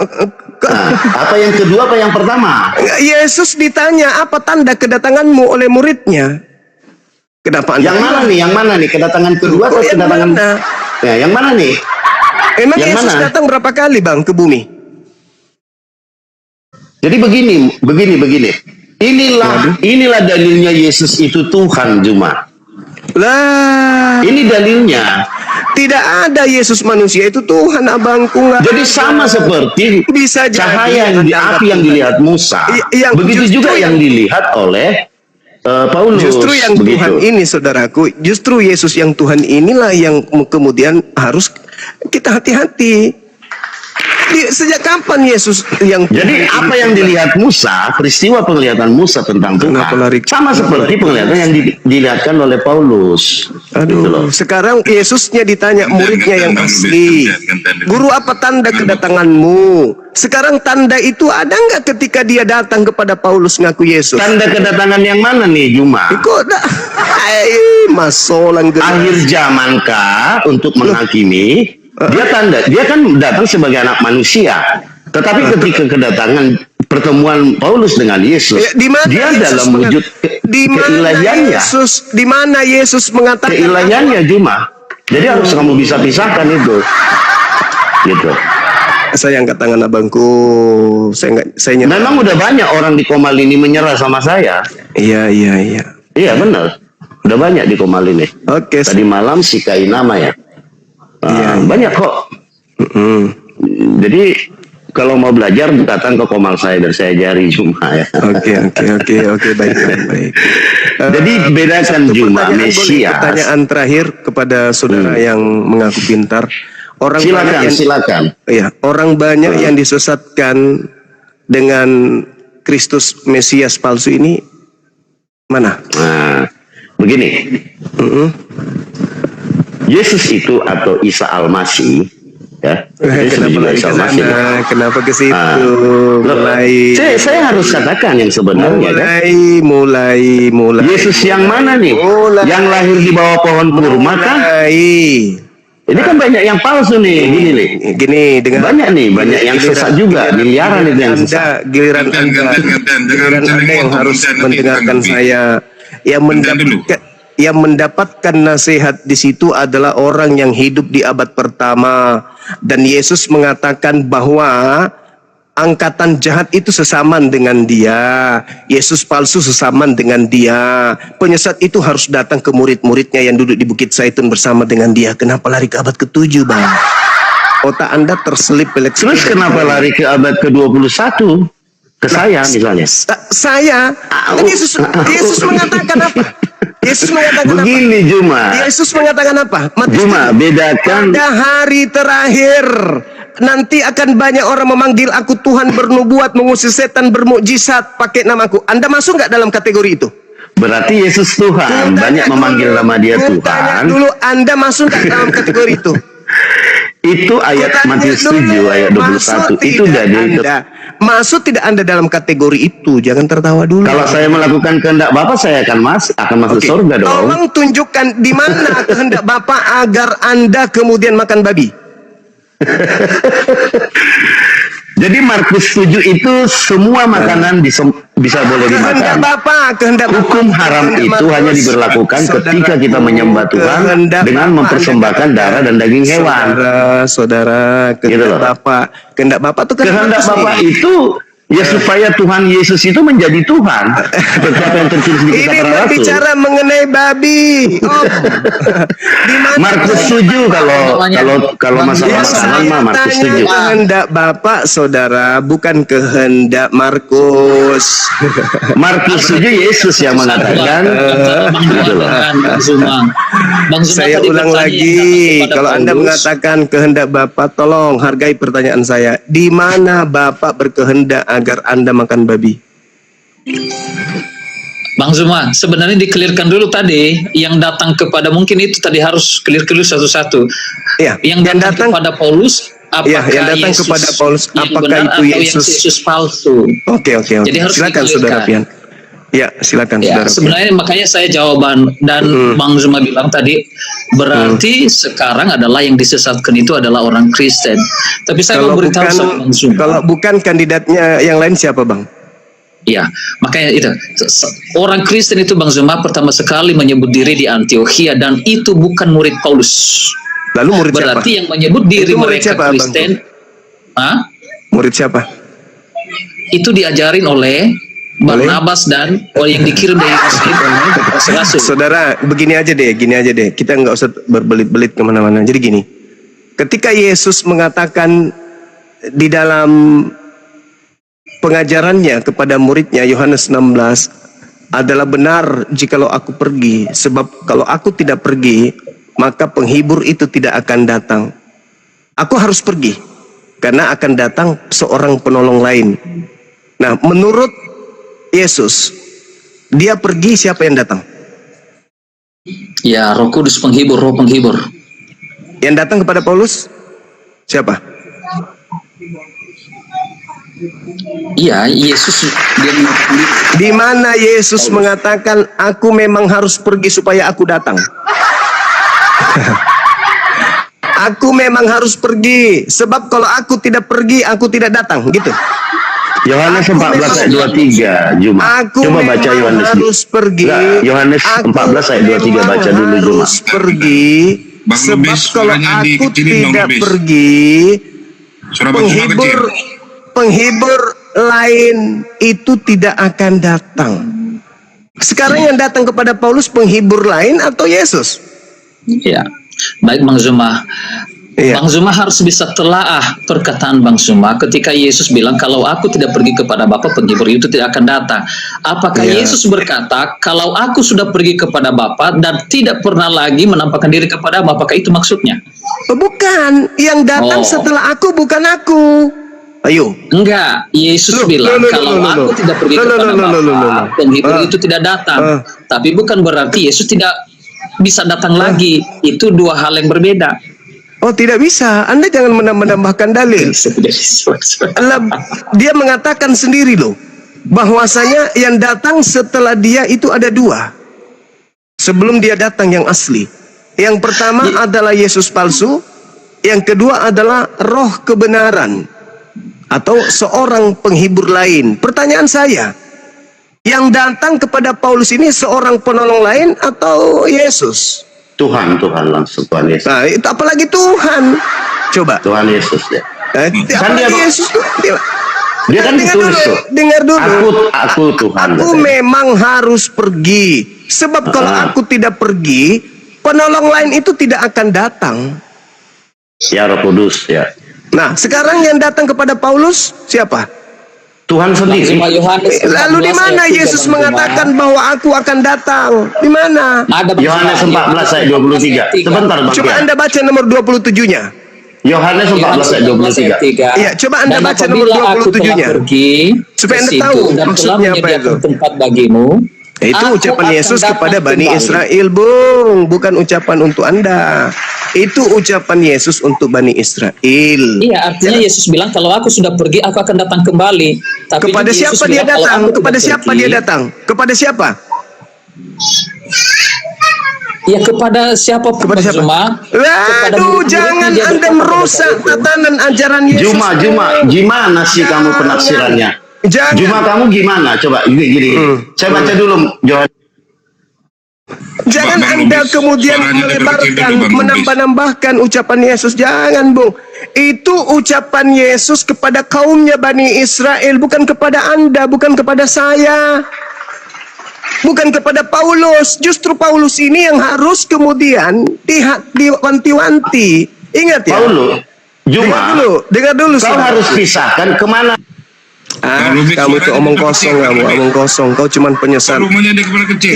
Nah, apa yang kedua apa yang pertama? Yesus ditanya apa tanda kedatanganmu oleh muridnya. Kenapa Anda Yang mana nih? Yang mana nih? Kedatangan kedua atau Oh, yang kedatangan? mana? Ya, yang mana nih? Emang Yang Yesus mana? datang berapa kali bang ke bumi? Jadi begini. Inilah dalilnya Yesus itu Tuhan, Juma. Lah, Ini dalilnya. tidak ada Yesus manusia itu Tuhan abangku nggak Jadi ada. sama seperti Bisa jadi cahaya yang di Anda api yang dilihat Musa, Yang begitu justru juga yang dilihat oleh Paulus. Justru yang begitu. Tuhan ini saudaraku, justru Yesus yang Tuhan inilah yang kemudian harus kita hati-hati. Sejak kapan Yesus yang Jadi Tuhan apa ini? yang dilihat Musa, peristiwa penglihatan Musa tentang Tuhan, Kenapa lari? sama seperti penglihatan yang dilihatkan oleh Paulus. Gitu loh. Aduh, sekarang Yesusnya ditanya muridnya yang asli, guru apa tanda kedatanganmu? Sekarang tanda itu ada nggak ketika dia datang kepada Paulus ngaku Yesus? Tanda kedatangan yang mana nih, Juma? Kok dah? Masolang Akhir zamankah untuk menghakimi? Dia kan datang sebagai anak manusia. Tetapi ketika kedatangan pertemuan Paulus dengan Yesus, Ya, di mana dia Yesus dalam wujud di mana keilahiannya. di mana Yesus mengatakan Keilahiannya, Juma. Jadi harus kamu bisa pisahkan itu. Gitu. Saya angkat tangan abangku. Saya nyerah. Memang udah banyak orang di Komal ini menyerah sama saya. Iya. Iya benar. Udah banyak di Komal ini. Oke. Tadi malam si Kainama ya. Iya. Banyak kok. Jadi kalau mau belajar datang ke Komal saya dan saya ajari Juma ya. Oke, baik. Jadi bedakan Juma Mesias. Pertanyaan terakhir kepada saudara yang mengaku pintar. Orang Silakan. Iya, orang banyak yang disesatkan dengan Kristus Mesias palsu ini mana? Nah, begini. Yesus itu atau Isa Al-Masih, ya. Kenapa ke situ? Saya harus katakan yang sebenarnya. Mulai. Yesus yang mana nih? Yang lahir di bawah pohon kurma kan? Ini kan banyak yang palsu nih, Gini, dengan banyak yang sesat juga, miliaran itu yang sesat. Giliran Anda yang harus mendengarkan saya, yang mendapatkan nasihat di situ adalah orang yang hidup di abad pertama, dan Yesus mengatakan bahwa angkatan jahat itu sesaman dengan dia, Yesus palsu sesaman dengan dia. Penyesat itu harus datang ke murid-muridnya yang duduk di Bukit Zaitun bersama dengan dia. Kenapa lari ke abad ke-7, Bang? Otak Anda terselip elektrik. Terus kenapa lari ke abad ke-21? Ke saya misalnya. Yesus mengatakan apa? Yesus mengatakan begini, apa? Juma. Yesus mengatakan apa? Juma, bedakan. Pada hari terakhir nanti akan banyak orang memanggil aku Tuhan, bernubuat, mengusir setan, bermukjizat pakai namaku. Anda masuk nggak dalam kategori itu? Berarti Yesus Tuhan. Banyak memanggil nama dia Tuhan. Dulu Anda masuk nggak dalam kategori itu? Itu ayat Matius 7 ayat 21. Itu dari masuk tidak Anda dalam kategori itu. Jangan tertawa dulu. Kalau saya melakukan kehendak Bapa, saya akan masuk surga dong. Tolong tunjukkan di mana kehendak Bapa agar Anda kemudian makan babi. Jadi Markus 7 itu semua makanan bisa boleh dimakan. Kehendak Hukum haram itu hanya diberlakukan ketika kita menyembah Tuhan dengan mempersembahkan darah dan daging hewan. Saudara, kehendak Bapak itu kehendak Bapak itu ya supaya Tuhan Yesus itu menjadi Tuhan. Seperti apa yang tertulis di kitab para rasul. Bicara mengenai babi. Markus 7 kalau masalah makanan mah Markus 7. Kehendak Bapak, saudara, bukan kehendak Markus. Markus 7 Yesus yang mengatakan. Saya ulang lagi, kalau Anda mengatakan kehendak Bapak, tolong hargai pertanyaan saya. Di mana Bapak berkehendak agar Anda makan babi? Bang Zuma, sebenarnya dikelirkan dulu tadi, yang datang kepada, mungkin itu tadi harus clear satu-satu. Ya, yang datang kepada Paulus, apakah yang datang Yesus kepada Paulus, apakah itu Yesus palsu? Oke. Jadi harus silakan saudara Pian. Ya, silakan saudara. Sebenarnya makanya saya jawaban dan Bang Zuma bilang tadi, berarti sekarang adalah yang disesatkan itu adalah orang Kristen. Tapi saya mau beritahu sama Bang Zuma. Kalau bukan kandidatnya yang lain siapa, Bang? Ya, makanya itu orang Kristen itu Bang Zuma pertama sekali menyebut diri di Antiokhia, dan itu bukan murid Paulus. Lalu murid berarti siapa? yang menyebut diri mereka siapa, Kristen, murid siapa? Itu diajarin oleh Barnabas dan yang dikirim dari Rasul. Saudara, gini aja deh. Kita nggak usah berbelit-belit kemana-mana. Jadi gini, ketika Yesus mengatakan di dalam pengajarannya kepada muridnya, Yohanes 16, adalah benar jikalau aku pergi, sebab kalau aku tidak pergi, maka penghibur itu tidak akan datang. Aku harus pergi, karena akan datang seorang penolong lain. Nah, menurut Yesus, dia pergi, siapa yang datang? Ya, Roh Kudus penghibur, Roh penghibur. Yang datang kepada Paulus, siapa? Iya, Yesus dia mengatakan. Di mana Yesus mengatakan, aku memang harus pergi supaya aku datang. Aku memang harus pergi, sebab kalau aku tidak pergi, aku tidak datang, gitu. Yohanes 14 ayat 23, Juma. Coba baca Yohanes. Harus pergi. Yohanes 14 ayat 23, baca dulu Juma. Harus pergi, sebab kalau aku tidak pergi, Surah Bang Zuma kecil. penghibur lain itu tidak akan datang. Sekarang yang datang kepada Paulus penghibur lain atau Yesus? Ya, baik Bang Zuma. Iya. Bang Zuma harus bisa telaah perkataan Bang Zuma ketika Yesus bilang kalau aku tidak pergi kepada Bapa, penghibur itu tidak akan datang. Apakah Iya. Yesus berkata kalau aku sudah pergi kepada Bapa dan tidak pernah lagi menampakkan diri kepada Bapa? Apakah itu maksudnya? Bukan, yang datang Oh. setelah aku bukan aku. Ayo. Enggak, Yesus Loh, bilang loh, loh, kalau loh, aku loh. tidak pergi Loh, loh, kepada loh, loh, loh, loh, Bapa, loh. penghibur Ah. itu tidak datang. Ah. Tapi bukan berarti Yesus tidak bisa datang lagi. Itu dua hal yang berbeda. Oh, tidak bisa. Anda jangan menambahkan dalil. Dia mengatakan sendiri loh, bahwasanya yang datang setelah dia itu ada dua. Sebelum dia datang yang asli. Yang pertama adalah Yesus palsu. Yang kedua adalah roh kebenaran. Atau seorang penghibur lain. Pertanyaan saya, yang datang kepada Paulus ini seorang penolong lain atau Yesus? Tuhan langsung, Tuhan Yesus. Nah, itu apalagi Tuhan. Coba. Tuhan Yesus ya. Kan Apalagi dia- Yesus tuh. Dia kan dengar ditulis dulu, tuh. dengar dulu. Aku Tuhan. Aku katanya. memang harus pergi. Sebab kalau aku tidak pergi, penolong lain itu tidak akan datang. Ya Roh Kudus ya. Nah, sekarang yang datang kepada Paulus siapa? Tuhan sendiri. Zuma Yohanes Lalu di 14 mana ayat 3, Yesus Bang Zuma. mengatakan bahwa aku akan datang? Di mana? Ada Bang Yohanes Zuma, 14 ayat 23. Sebentar Bang Coba ya. Anda baca nomor 27-nya. Yohanes 14 ayat 23. Iya, coba Anda Dan baca nomor apabila aku 27-nya. telah pergi Supaya ke Anda situ tahu dan telah maksudnya apa menyediakan itu. tempat bagimu. Itu aku ucapan akan Yesus datang kepada Bani kembali. Israel, Bung. Bukan ucapan untuk Anda. Itu ucapan Yesus untuk Bani Israel. Iya, artinya Yesus bilang kalau aku sudah pergi, aku akan datang kembali. Tapi Kepada Yesus siapa dia bilang, kalau datang? aku Kepada tidak siapa pergi, dia datang? Kepada siapa? Ya kepada siapa? Kepada siapa? Kepada Waduh, murid-murid jangan dia Anda berkata merusak kepada itu. tatanan ajaran Yesus. Juma, gimana sih kamu penafsirannya? Jangan. Juma kamu gimana? Coba gini. Saya baca dulu Yohanes. Jangan Bang Anda Lubis, kemudian suaranya agak kecil melebarkan, dulu, Bang Lubis. menambah-nambahkan ucapan Yesus. Jangan, Bung. Itu ucapan Yesus kepada kaumnya Bani Israel, bukan kepada Anda, bukan kepada saya. Bukan kepada Paulus. Justru Paulus ini yang harus kemudian diwanti-wanti. Ingat ya. Paulus, Juma, Dengar dulu. kau saudara. harus pisahkan kemana? Ah, Bang Lubis, kamu itu suaranya omong kecil, kosong, Bang kamu Lubis. omong kosong. Kau cuman penyesat. Volumenya dia kepala kecil.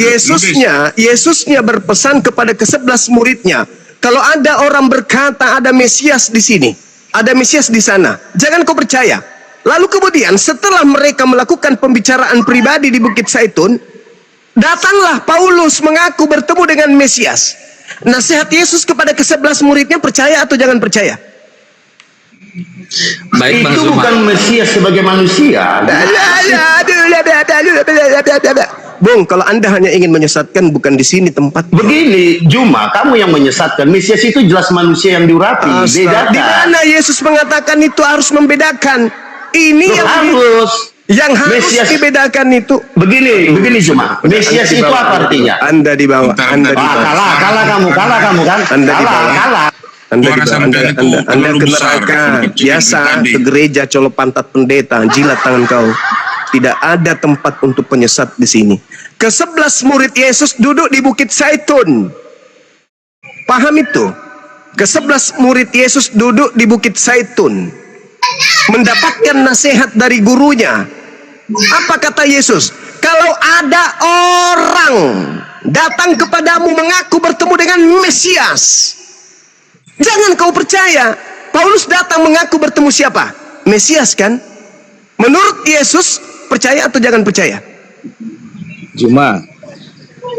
Yesusnya berpesan kepada ke-11 muridnya, kalau ada orang berkata ada Mesias di sini, ada Mesias di sana, jangan kau percaya. Lalu kemudian setelah mereka melakukan pembicaraan pribadi di Bukit Zaitun, datanglah Paulus mengaku bertemu dengan Mesias. Nasihat Yesus kepada ke-11 muridnya, percaya atau jangan percaya? Baik Bang Itu Zuma. bukan Mesias sebagai manusia. Bung, kalau Anda hanya ingin menyesatkan, bukan di sini tempat. Begini, Juma, kamu yang menyesatkan. Mesias itu jelas manusia yang diurapi. Di Bedakan. mana Yesus mengatakan itu harus membedakan? Ini Loh, yang harus Mesias. dibedakan itu. Begini Juma. Mesias Anda itu dibawa. apa artinya? Anda dibawa. Anda Bentar. dibawa. Kalah kamu kan? Anda dibawa. Kalah. Anda Suara dibawa. sampean itu Anda terlalu ke besar, neraka. terlalu kecil Biasa tadi. ke gereja colok pantat pendeta, jilat tangan kau. Tidak ada tempat untuk penyesat di sini. Ke-11 murid Yesus duduk di Bukit Zaitun. Paham itu? Ke-11 murid Yesus duduk di Bukit Zaitun, mendapatkan nasihat dari gurunya. Apa kata Yesus? Kalau ada orang datang kepadamu mengaku bertemu dengan Mesias, jangan kau percaya. Paulus datang mengaku bertemu siapa? Mesias kan? Menurut Yesus, percaya atau jangan percaya? Juma,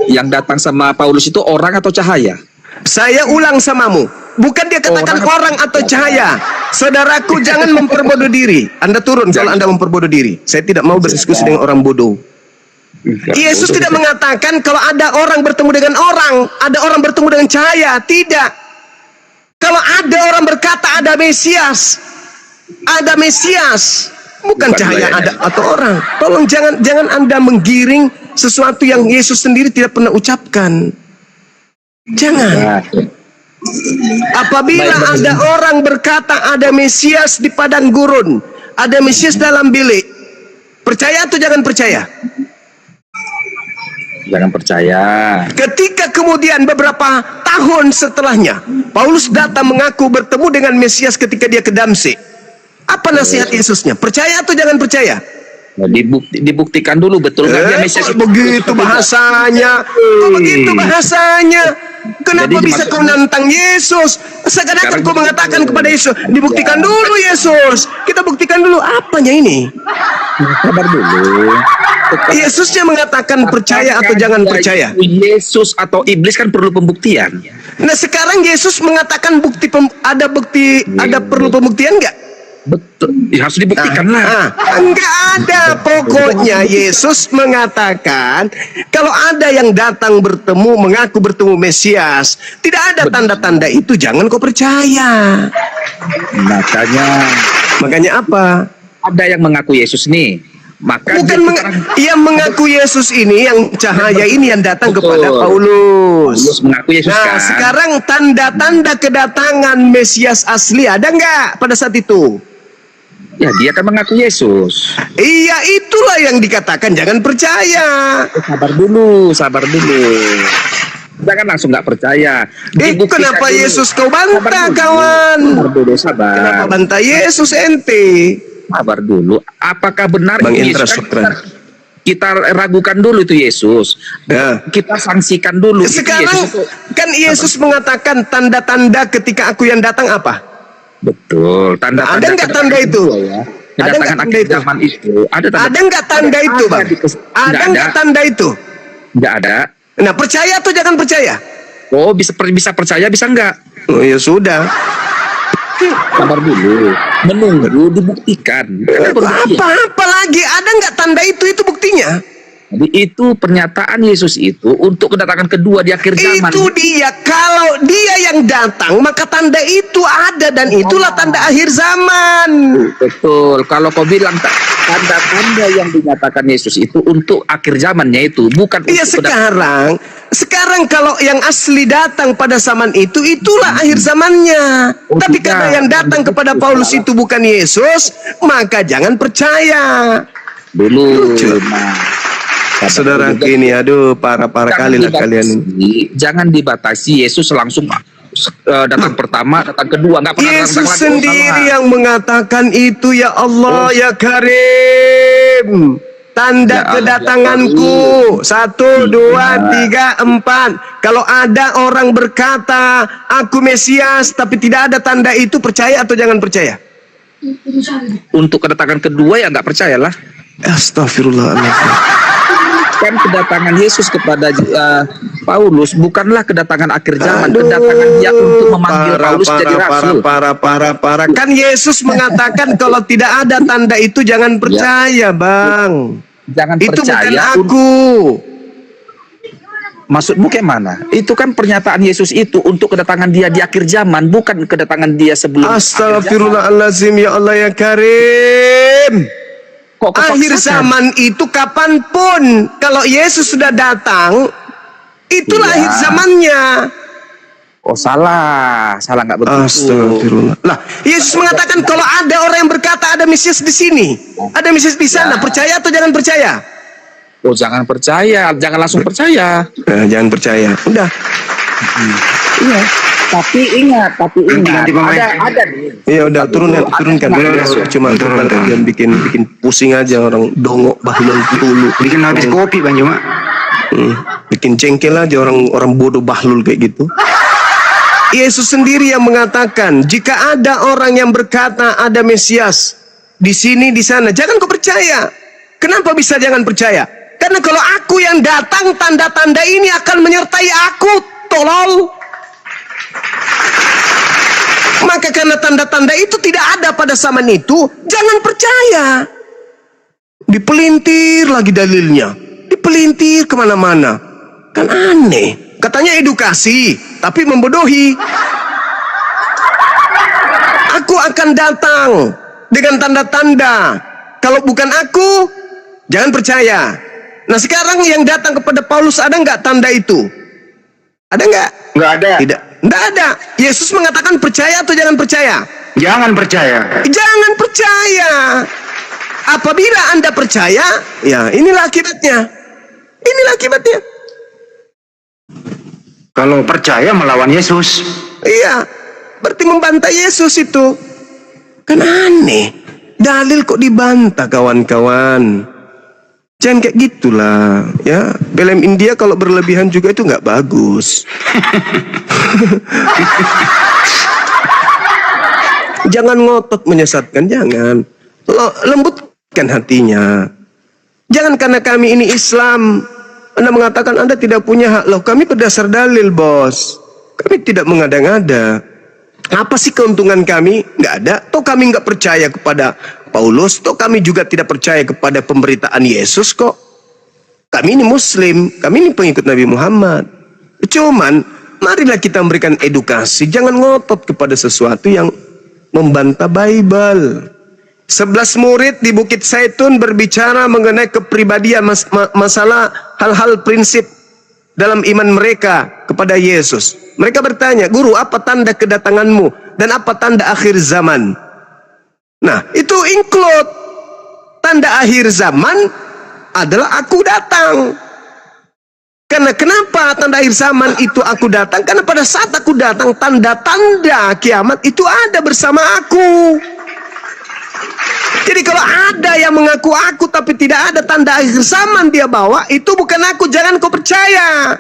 yang datang sama Paulus itu orang atau cahaya? Saya ulang samamu, bukan dia katakan orang atau cahaya. Saudaraku, jangan memperbodoh diri. Anda turun kalau Anda memperbodoh diri. Saya tidak mau berdiskusi dengan orang bodoh. Yesus tidak mengatakan kalau ada orang bertemu dengan orang, ada orang bertemu dengan cahaya. Tidak. Kalau ada orang berkata ada Mesias, bukan cahaya ada atau orang. Tolong jangan Anda menggiring sesuatu yang Yesus sendiri tidak pernah ucapkan. Jangan. Apabila Baik, ada orang berkata ada Mesias di padang gurun, ada Mesias dalam bilik, percaya atau jangan percaya? Jangan percaya. Ketika kemudian beberapa tahun setelahnya Paulus datang mengaku bertemu dengan Mesias ketika dia ke Damsik, apa nasihat Yesusnya? Percaya atau jangan percaya? Nah, dibuktikan dulu betul nggak dia Mesias Kok itu? begitu bahasanya? Kok begitu bahasanya? Kenapa Jadi bisa kau dimaksud- nantang Yesus? Seakan-akan Sekarang kau mengatakan kepada Yesus, dibuktikan dulu Yesus. Kita buktikan dulu apanya ini. Sabar dulu. Yesusnya mengatakan percaya atau jangan percaya. Yesus atau iblis kan perlu pembuktian. Nah sekarang Yesus mengatakan ada perlu pembuktian nggak? Betul, ya, harus dibuktikan lah. Enggak ada. Pokoknya Yesus mengatakan kalau ada yang datang mengaku bertemu Mesias, tidak ada tanda-tanda itu, jangan kau percaya. Makanya apa? Ada yang mengaku Yesus nih, maka Bukan yang mengaku Yesus ini, yang cahaya ini yang datang kepada Paulus. Paulus mengaku Yesus Nah, kan. sekarang tanda-tanda kedatangan Mesias asli ada nggak pada saat itu? Ya, dia kan mengaku Yesus. Iya, itulah yang dikatakan jangan percaya. Sabar dulu, sabar dulu. Jangan langsung nggak percaya. Dibuktikan Kenapa dulu. Yesus kau bantah, Sabar dulu. kawan? Sabar dulu, sabar. Kenapa bantah Yesus ente? Sabar dulu. Apakah benar Bang itu Indra Yesus? Sukran. Kita ragukan dulu itu Yesus. Ya. Kita sanksikan dulu. Itu Sekarang Yesus itu. kan Yesus mengatakan tanda-tanda ketika aku yang datang apa? Betul. Tanda-tanda Ada nggak tanda itu? ya. Ada nggak Kedatangan tanda akhir itu? zaman itu. Ada Ada nggak tanda itu, Bang? Ada nggak tanda itu? Nggak ada. Nah, percaya atau jangan percaya? Oh, bisa percaya, bisa nggak? Oh ya sudah. Sabar dulu. Menunggu dibuktikan. Karena berbukti. Apa lagi? Ada nggak tanda itu? Itu buktinya. Jadi itu pernyataan Yesus itu untuk kedatangan kedua di akhir zaman. Itu dia. Kalau dia yang datang, maka tanda itu ada, dan itulah tanda akhir zaman. Betul. Kalau kau bilang tanda-tanda yang dinyatakan Yesus itu untuk akhir zamannya itu, bukan Iya, untuk sekarang kalau yang asli datang pada zaman itu, itulah akhir zamannya. Oh, Tapi tidak. karena yang datang kepada Paulus itu bukan Yesus, maka jangan percaya. dulu. Lucu. Saudara ini, aduh, parah kali lah kalian ini. Jangan dibatasi Yesus langsung datang pertama, datang kedua, nggak pernah Yesus datang lagi. sendiri yang mengatakan itu, ya Allah, ya Karim. Tanda Ya Allah, kedatanganku, 1, 2, 3, 4. Kalau ada orang berkata aku Mesias tapi tidak ada tanda itu, percaya atau jangan percaya? Untuk kedatangan kedua ya nggak percayalah. Astagfirullahaladzim. Kan kedatangan Yesus kepada Paulus bukanlah kedatangan akhir zaman, kedatangan dia untuk memanggil Paulus jadi rasul. Parah. Kan Yesus mengatakan kalau tidak ada tanda itu jangan percaya, Bang. Jangan Itu bukan percaya. aku. Maksudmu kayak mana? Itu kan pernyataan Yesus itu untuk kedatangan dia di akhir zaman, bukan kedatangan dia sebelum. Astagfirullahaladzim, ya Allah, ya Karim. Kok kau Akhir paksakan? zaman itu kapanpun, kalau Yesus sudah datang, itulah Iya. akhir zamannya. Oh, salah nggak begitu. Astagfirullah. Lah, Yesus mengatakan kalau ada orang yang berkata ada Mesias di sini, ada Mesias di sana, percaya atau jangan percaya? Oh, jangan percaya, jangan langsung percaya. Jangan percaya. Udah. Iya. Tapi ingat, ada nih. Iya, udah turunkan. Cuma kalian bikin pusing aja orang dongok bahlul dulu. Bikin habis kopi Bang Juma. Bikin jengkel aja orang bodoh bahlul kayak gitu. Yesus sendiri yang mengatakan, jika ada orang yang berkata ada Mesias di sini di sana, jangan kau percaya. Kenapa bisa jangan percaya? Karena kalau aku yang datang, tanda-tanda ini akan menyertai aku, tolol. Maka karena tanda-tanda itu tidak ada pada zaman itu, jangan percaya. Dipelintir lagi dalilnya, dipelintir kemana-mana. Kan aneh. Katanya edukasi, tapi membodohi. Aku akan datang dengan tanda-tanda. Kalau bukan aku, jangan percaya. Nah sekarang yang datang kepada Paulus ada nggak tanda itu? Ada nggak? Nggak ada. Tidak. Nggak ada. Yesus mengatakan percaya atau jangan percaya? Jangan percaya. Jangan percaya. Apabila Anda percaya, ya inilah akibatnya. Inilah akibatnya. Kalau percaya melawan Yesus. Iya, berarti membantah Yesus itu. Kan aneh. Dalil kok dibantah, kawan-kawan. Jangan kayak gitulah, ya. Film India kalau berlebihan juga itu nggak bagus. Jangan ngotot menyesatkan, jangan. Lembutkan hatinya. Jangan karena kami ini Islam, Anda mengatakan Anda tidak punya hak. Loh, kami berdasar dalil, bos. Kami tidak mengada-ngada. Apa sih keuntungan kami? Nggak ada. Toh kami nggak percaya kepada Paulus. Toh kami juga tidak percaya kepada pemberitaan Yesus kok. Kami ini Muslim. Kami ini pengikut Nabi Muhammad. Cuman, marilah kita memberikan edukasi. Jangan ngotot kepada sesuatu yang membantah Bible. 11 murid di Bukit Zaitun berbicara mengenai kepribadian masalah hal-hal prinsip dalam iman mereka kepada Yesus. Mereka bertanya, "Guru, apa tanda kedatanganmu dan apa tanda akhir zaman?" Nah, itu include tanda akhir zaman adalah aku datang. Karena kenapa tanda akhir zaman itu aku datang? Karena pada saat aku datang, tanda-tanda kiamat itu ada bersama aku. Jadi kalau ada yang mengaku aku tapi tidak ada tanda akhir zaman dia bawa, itu bukan aku, jangan kau percaya.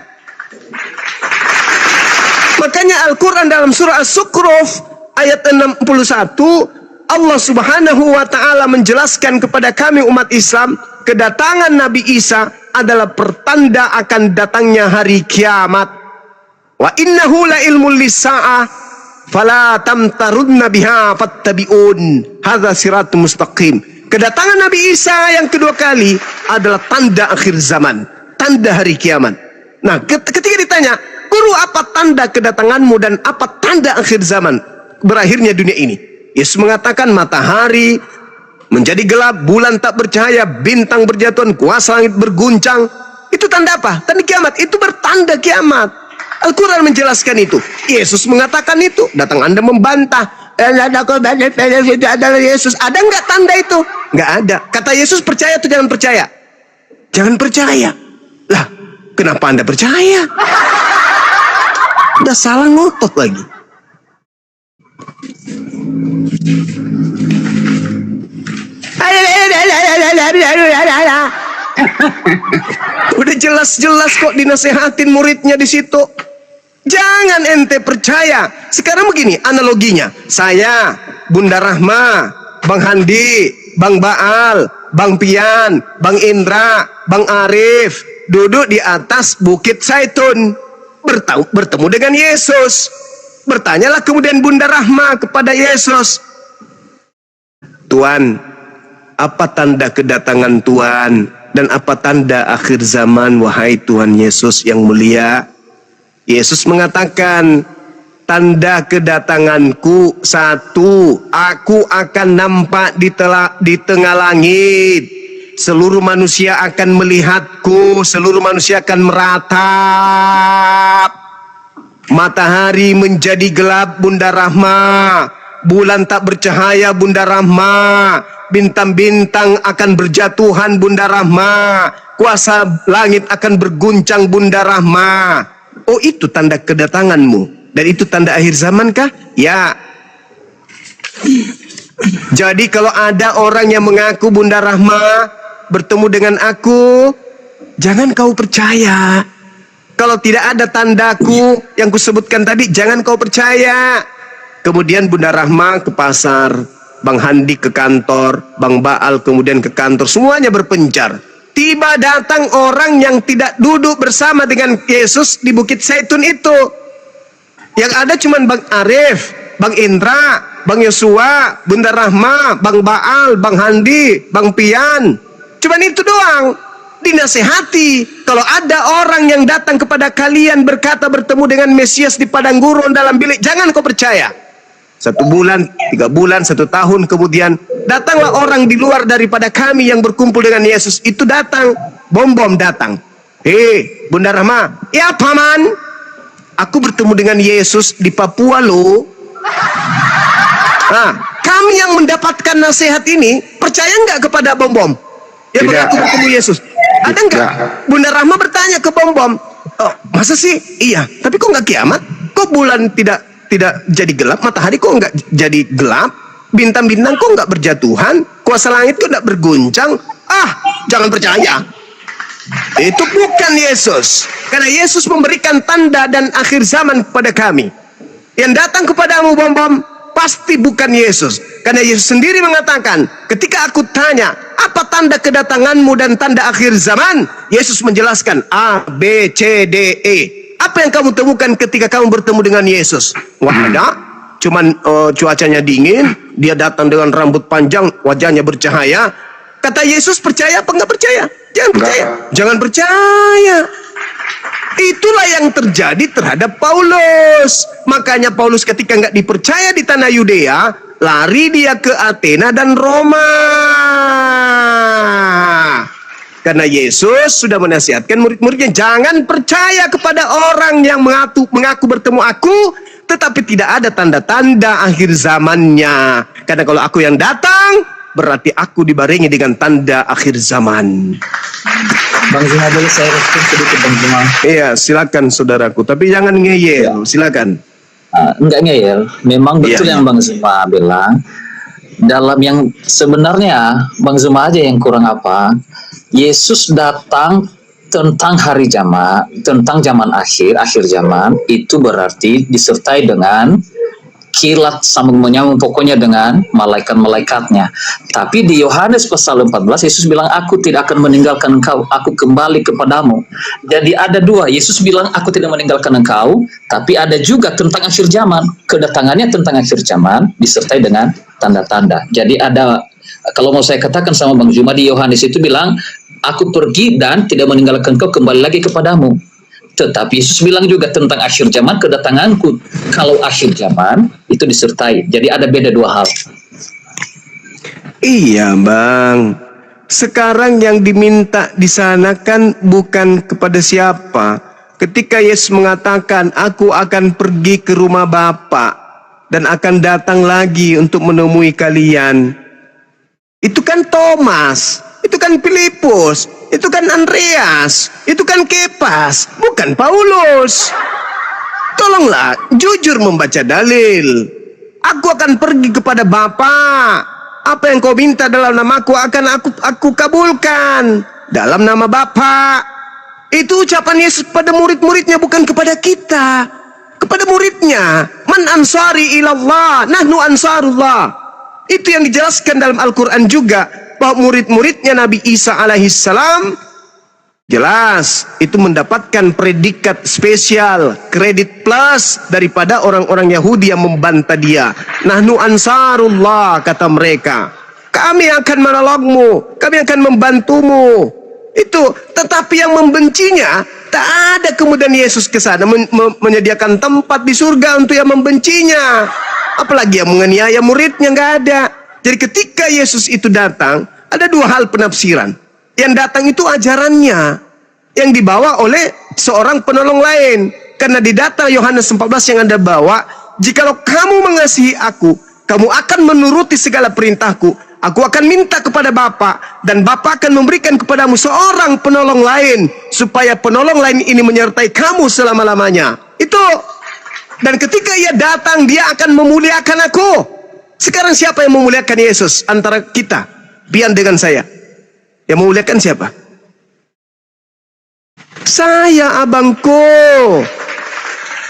Makanya Al-Quran dalam surah As-Zukhruf ayat 61, Allah Subhanahu wa ta'ala menjelaskan kepada kami umat Islam, kedatangan Nabi Isa adalah pertanda akan datangnya hari kiamat. Wa innahu la ilmul lis-sa'ah fala tamtarunna biha fattabi'un hadza siratul mustaqim. Kedatangan Nabi Isa yang kedua kali adalah tanda akhir zaman, tanda hari kiamat. Nah, ketika ditanya, "Guru, apa tanda kedatanganmu dan apa tanda akhir zaman, berakhirnya dunia ini?" Yesus mengatakan matahari menjadi gelap, bulan tak bercahaya, bintang berjatuhan, kuasa langit berguncang. Itu tanda apa? Tanda kiamat. Itu bertanda kiamat. Al-Quran menjelaskan itu. Yesus mengatakan itu. Datang Anda membantah. Itu adalah Yesus. Ada nggak tanda itu? Nggak ada. Kata Yesus, percaya atau jangan percaya? Jangan percaya. Lah, kenapa Anda percaya? Udah salah ngotot lagi. Udah jelas-jelas kok dinasehatin muridnya di situ. Jangan ente percaya. Sekarang begini analoginya. Saya, Bunda Rahma, Bang Handi, Bang Baal, Bang Pian, Bang Indra, Bang Arif duduk di atas Bukit Zaitun, bertemu dengan Yesus. Bertanyalah kemudian Bunda Rahma kepada Yesus, "Tuan, apa tanda kedatangan Tuhan dan apa tanda akhir zaman, wahai Tuhan Yesus yang mulia?" Yesus mengatakan, "Tanda kedatanganku satu, aku akan nampak di tengah langit. Seluruh manusia akan melihatku, seluruh manusia akan meratap. Matahari menjadi gelap, Bunda Rahma. Bulan tak bercahaya, Bunda Rahma. Bintang-bintang akan berjatuhan, Bunda Rahma. Kuasa langit akan berguncang, Bunda Rahma." Oh, itu tanda kedatanganmu. Dan itu tanda akhir zaman kah? Ya. Jadi kalau ada orang yang mengaku Bunda Rahma bertemu dengan aku, jangan kau percaya. Kalau tidak ada tandaku yang kusebutkan tadi, jangan kau percaya. Kemudian Bunda Rahma ke pasar, Bang Handi ke kantor, Bang Baal kemudian ke kantor, semuanya berpencar. Tiba datang orang yang tidak duduk bersama dengan Yesus di Bukit Zaitun itu. Yang ada cuma Bang Arif, Bang Indra, Bang Yosua, Bunda Rahma, Bang Baal, Bang Handi, Bang Pian. Cuman itu doang. Dinasehati, kalau ada orang yang datang kepada kalian berkata bertemu dengan Mesias di padang gurun dalam bilik, jangan kau percaya. 1 bulan, 3 bulan, 1 tahun kemudian datanglah orang di luar daripada kami yang berkumpul dengan Yesus. Itu datang, bom datang. Bunda Rahma, ya paman, Aku bertemu dengan Yesus di Papua loh. Nah, kami yang mendapatkan nasihat ini percaya nggak kepada Bom-Bom yang Tidak. mengaku bertemu Yesus? Ada nggak? Tidak. Bunda Rahma bertanya ke Bom-Bom, oh, masa sih? Iya, tapi kok nggak kiamat? Kok bulan tidak jadi gelap? Matahari kok nggak jadi gelap? Bintang-bintang kok nggak berjatuhan? Kuasa langit kok nggak berguncang? Ah, jangan percaya. Itu bukan Yesus. Karena Yesus memberikan tanda dan akhir zaman kepada kami. Yang datang kepadamu, Bom-Bom, pasti bukan Yesus. Karena Yesus sendiri mengatakan, ketika aku tanya, apa tanda kedatanganmu dan tanda akhir zaman? Yesus menjelaskan, A, B, C, D, E. Apa yang kamu temukan ketika kamu bertemu dengan Yesus? Wah, ada. Cuman cuacanya dingin, dia datang dengan rambut panjang, wajahnya bercahaya. Kata Yesus, percaya apa enggak percaya? Jangan percaya. Jangan percaya. Itulah yang terjadi terhadap Paulus. Makanya Paulus ketika nggak dipercaya di tanah Yudea, lari dia ke Athena dan Roma. Karena Yesus sudah menasihatkan murid-muridnya, jangan percaya kepada orang yang mengaku bertemu aku, tetapi tidak ada tanda-tanda akhir zamannya. Karena kalau aku yang datang, berarti aku dibarengi dengan tanda akhir zaman. Bang Zuma, boleh saya respon sedikit, Bang Zuma? Iya, silakan saudaraku. Tapi jangan ngeyel, silakan. Enggak ngeyel, memang betul Iya. yang Bang Zuma bilang. Dalam yang sebenarnya Bang Zuma aja yang kurang apa. Yesus datang tentang hari zaman, tentang zaman akhir zaman, itu berarti disertai dengan kilat sambung menyambung, pokoknya dengan malaikat-malaikatnya. Tapi di Yohanes pasal 14 Yesus bilang, aku tidak akan meninggalkan engkau, aku kembali kepadamu. Jadi ada dua, Yesus bilang aku tidak meninggalkan engkau, tapi ada juga tentang akhir zaman, kedatangannya tentang akhir zaman disertai dengan tanda-tanda. Jadi ada, kalau mau saya katakan sama Bang Zuma, di Yohanes itu bilang, aku pergi dan tidak meninggalkan engkau, kembali lagi kepadamu. Tetapi Yesus bilang juga tentang akhir zaman, kedatanganku. Kalau akhir zaman itu disertai. Jadi ada beda dua hal. Iya, Bang. Sekarang yang diminta di sana kan bukan kepada siapa. Ketika Yesus mengatakan, aku akan pergi ke rumah Bapa dan akan datang lagi untuk menemui kalian. Itu kan Thomas, itu kan Filipus, itu kan Andreas, itu kan Kepas, bukan Paulus. Tolonglah jujur membaca dalil. Aku akan pergi kepada Bapa. Apa yang kau minta dalam namaku akan aku kabulkan dalam nama Bapa. Itu ucapan Yesus pada murid-muridnya, bukan kepada kita. Kepada muridnya, man ansari ilallah, nahnu ansarullah. Itu yang dijelaskan dalam Al-Quran juga, bahwa murid-muridnya Nabi Isa alaihissalam jelas itu mendapatkan predikat spesial, kredit plus daripada orang-orang Yahudi yang membantah dia. Nahnu ansarullah, kata mereka, kami akan menolongmu, kami akan membantumu. Itu, tetapi yang membencinya, tak ada kemudian Yesus ke sana menyediakan tempat di surga untuk yang membencinya. Apalagi yang menganiaya muridnya, nggak ada. Jadi ketika Yesus itu datang, ada dua hal penafsiran. Yang datang itu ajarannya, yang dibawa oleh seorang penolong lain. Karena di data Yohanes 14 yang Anda bawa, jikalau kamu mengasihi aku, kamu akan menuruti segala perintahku. Aku akan minta kepada Bapa, dan Bapa akan memberikan kepadamu seorang penolong lain, supaya penolong lain ini menyertai kamu selama-lamanya. Itu. Dan ketika ia datang, dia akan memuliakan aku. Sekarang siapa yang memuliakan Yesus antara kita, Bian dengan saya? Yang memuliakan siapa? Saya, abangku.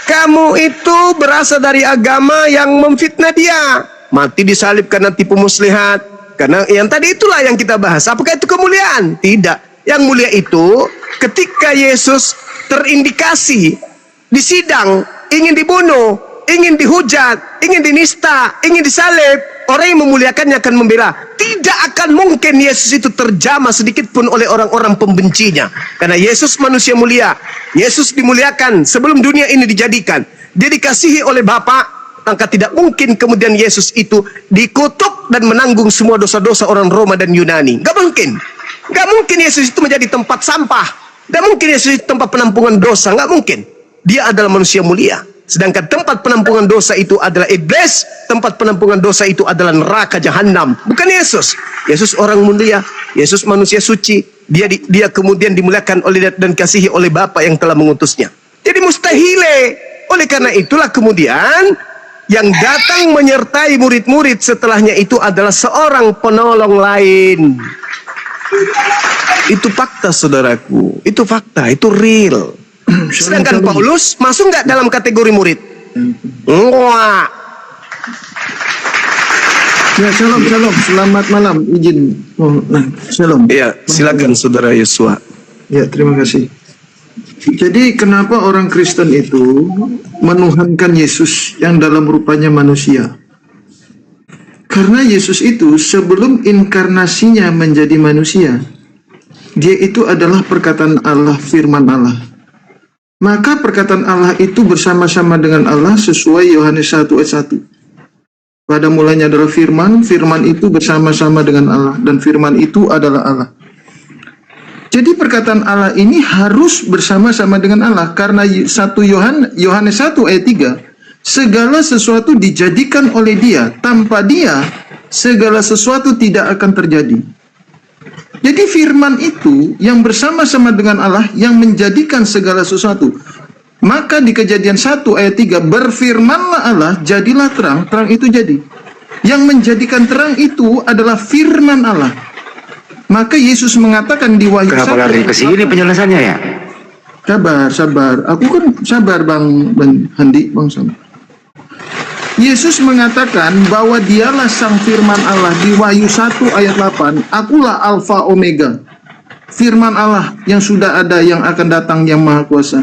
Kamu itu berasal dari agama yang memfitnah dia. Mati disalib karena tipu muslihat. Karena yang tadi itulah yang kita bahas. Apakah itu kemuliaan? Tidak. Yang mulia itu ketika Yesus terindikasi di sidang, ingin dibunuh, ingin dihujat, ingin dinista, ingin disalib, orang yang memuliakannya akan membela. Tidak akan mungkin Yesus itu terjamah sedikit pun oleh orang-orang pembencinya. Karena Yesus manusia mulia. Yesus dimuliakan sebelum dunia ini dijadikan. Dia dikasihi oleh Bapa. Maka tidak mungkin kemudian Yesus itu dikutuk dan menanggung semua dosa-dosa orang Roma dan Yunani. Gak mungkin. Gak mungkin Yesus itu menjadi tempat sampah. Gak mungkin Yesus itu tempat penampungan dosa. Gak mungkin. dia adalah manusia mulia. Sedangkan tempat penampungan dosa itu adalah iblis, tempat penampungan dosa itu adalah neraka jahanam. Bukan Yesus. Yesus orang mulia, Yesus manusia suci. Dia kemudian dimuliakan oleh dan kasihi oleh Bapa yang telah mengutusnya. Jadi mustahile. Oleh karena itulah kemudian yang datang menyertai murid-murid setelahnya itu adalah seorang penolong lain. Itu fakta, saudaraku. Itu fakta, itu real. Sedangkan Paulus masuk nggak dalam kategori murid? Enggak. Ya, shalom. Selamat malam. Izin. Shalom. Ya, silakan saudara Yosua. Ya, terima kasih. Jadi kenapa orang Kristen itu menuhankan Yesus yang dalam rupanya manusia? Karena Yesus itu sebelum inkarnasinya menjadi manusia, dia itu adalah perkataan Allah, firman Allah. Maka perkataan Allah itu bersama-sama dengan Allah sesuai Yohanes 1 ayat 1. Pada mulanya adalah firman, firman itu bersama-sama dengan Allah, dan firman itu adalah Allah. Jadi perkataan Allah ini harus bersama-sama dengan Allah, karena Yohanes 1 ayat 3, segala sesuatu dijadikan oleh Dia, tanpa Dia segala sesuatu tidak akan terjadi. Jadi firman itu yang bersama-sama dengan Allah yang menjadikan segala sesuatu. Maka di Kejadian 1 ayat 3, berfirmanlah Allah, jadilah terang, terang itu jadi. Yang menjadikan terang itu adalah firman Allah. Maka Yesus mengatakan di Wahyu 1. Kenapa lari ke sini penjelasannya ya? Sabar. Aku kan sabar Bang Handi, Bang Sam. Yesus mengatakan bahwa dialah sang firman Allah di Wahyu 1 ayat 8. Akulah Alfa Omega. Firman Allah yang sudah ada, yang akan datang, yang maha kuasa.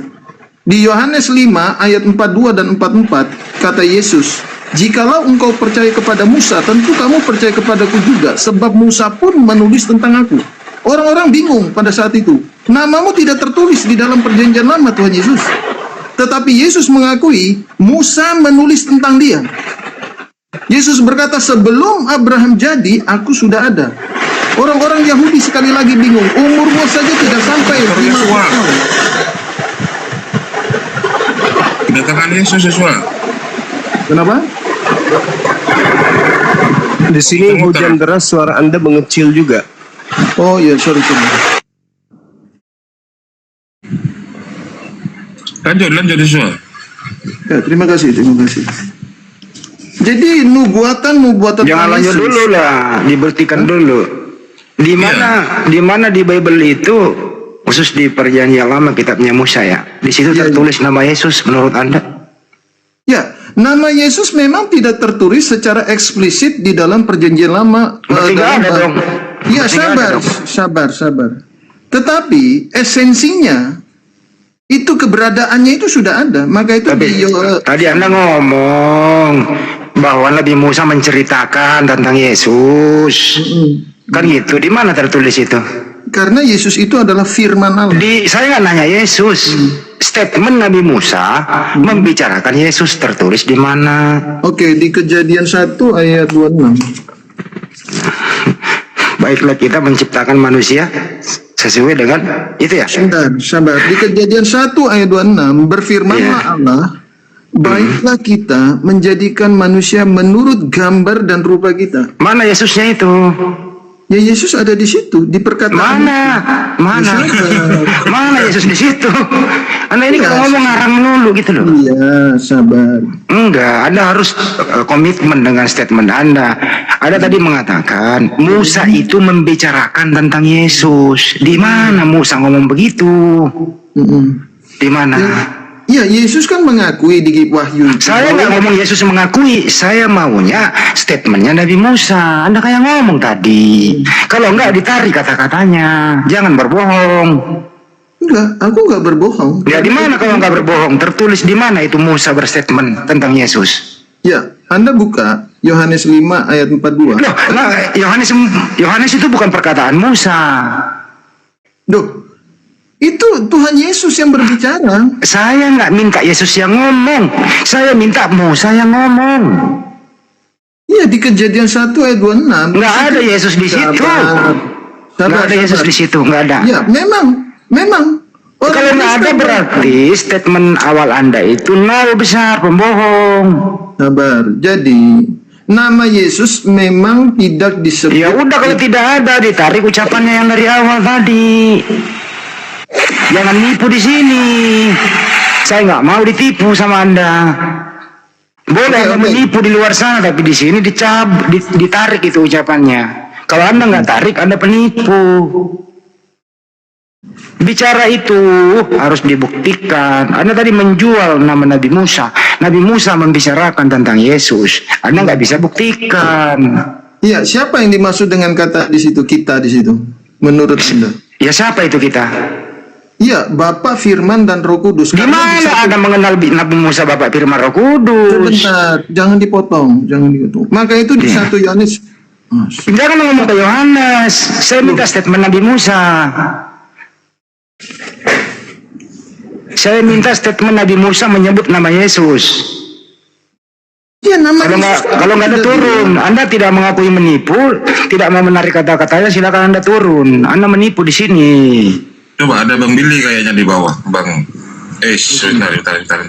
Di Yohanes 5 ayat 42 dan 44 kata Yesus, jikalau engkau percaya kepada Musa, tentu kamu percaya kepadaku juga, sebab Musa pun menulis tentang aku. Orang-orang bingung pada saat itu. Namamu tidak tertulis di dalam perjanjian lama, Tuhan Yesus. Tetapi Yesus mengakui Musa menulis tentang dia. Yesus berkata, sebelum Abraham jadi, aku sudah ada. Orang-orang Yahudi sekali lagi bingung. Umurmu saja tidak sampai 50 tahun. Kedatangan Yesus Yosua. Kenapa? Di sini hujan deras, suara Anda mengecil juga. Oh iya, sorry. Lanjut Yosua. Ya, terima kasih. Jadi nubuatan Jangan lanjut dulu lah, dibuktikan dulu. Di mana di Bible itu, khusus di Perjanjian Lama kitabnya Musa ya, di situ tertulis nama Yesus menurut Anda? Ya, nama Yesus memang tidak tertulis secara eksplisit di dalam Perjanjian Lama. Berarti nggak ada dong. Ya, Berarti nggak ada sabar. Tetapi esensinya itu, keberadaannya itu sudah ada. Maka itu tadi Anda ngomong bahwa Nabi Musa menceritakan tentang Yesus. Kan gitu, di mana tertulis itu? karena Yesus itu adalah firman Allah. Saya nggak nanya Yesus. Statement Nabi Musa membicarakan Yesus tertulis di mana? Oke, di Kejadian 1 ayat 26. Baiklah, kita menciptakan manusia sesuai dengan itu ya. Sabar. Di Kejadian 1 ayat 26 berfirmanlah Allah, baiklah kita menjadikan manusia menurut gambar dan rupa kita. Mana Yesusnya itu? Ya, Yesus ada di situ, di perkataan. Mana Yesus di situ? Anda ini kalau ngomong ngarang dulu gitu loh. Iya, sabar. Enggak, Anda harus komitmen dengan statement Anda. Anda tadi mengatakan Musa itu membicarakan tentang Yesus. Di mana Musa ngomong begitu? Di mana? Ya, Yesus kan mengakui di Wahyu. Saya nggak ngomong Yesus mengakui, saya maunya statementnya Nabi Musa. Anda kayak ngomong tadi. Kalau enggak ditarik kata-katanya, jangan berbohong. Enggak, aku enggak berbohong. Ya, di mana kalau enggak berbohong? Tertulis di mana itu Musa berstatement tentang Yesus? Ya, Anda buka Yohanes 5 ayat 42. Loh, nah, Yohanes itu bukan perkataan Musa. Duh, itu Tuhan Yesus yang berbicara. Saya nggak minta Yesus yang ngomong, saya minta Musa yang ngomong. Iya, di Kejadian 1 ayat 26. Nggak ada Yesus di situ. Nggak ada Yesus di situ, nggak ada. Ya, memang Kalau nggak ada berarti statement awal Anda itu nol besar, pembohong. Sabar. Jadi nama Yesus memang tidak disebut. Ya udah, kalau tidak ada ditarik ucapannya yang dari awal tadi. Jangan nipu di sini. Saya nggak mau ditipu sama Anda. Boleh Anda menipu di luar sana, tapi di sini ditarik itu ucapannya. Kalau Anda nggak tarik, Anda penipu. Bicara itu harus dibuktikan. Anda tadi menjual nama Nabi Musa. Nabi Musa membicarakan tentang Yesus. Anda nggak bisa buktikan. Iya, siapa yang dimaksud dengan kata di situ, kita di situ? Menurut Anda? Ya siapa itu kita? Iya, Bapa, Firman, dan Roh Kudus. Di mana Anda mengenal Nabi Musa, Bapak, Firman, Roh Kudus? Sebentar, jangan dipotong, jangan dipotong. Maka itu di 1 Yohanes. Jangan ngomong ke Yohanes. Saya minta statement Nabi Musa. Saya minta statement Nabi Musa menyebut nama Yesus. Iya, nama Kalau nggak ada turun, Anda tidak mengakui menipu, tidak mau menarik kata-katanya, silakan Anda turun. Anda menipu di sini. Coba ada Bang Billy kayaknya di bawah, Bang. Sebentar.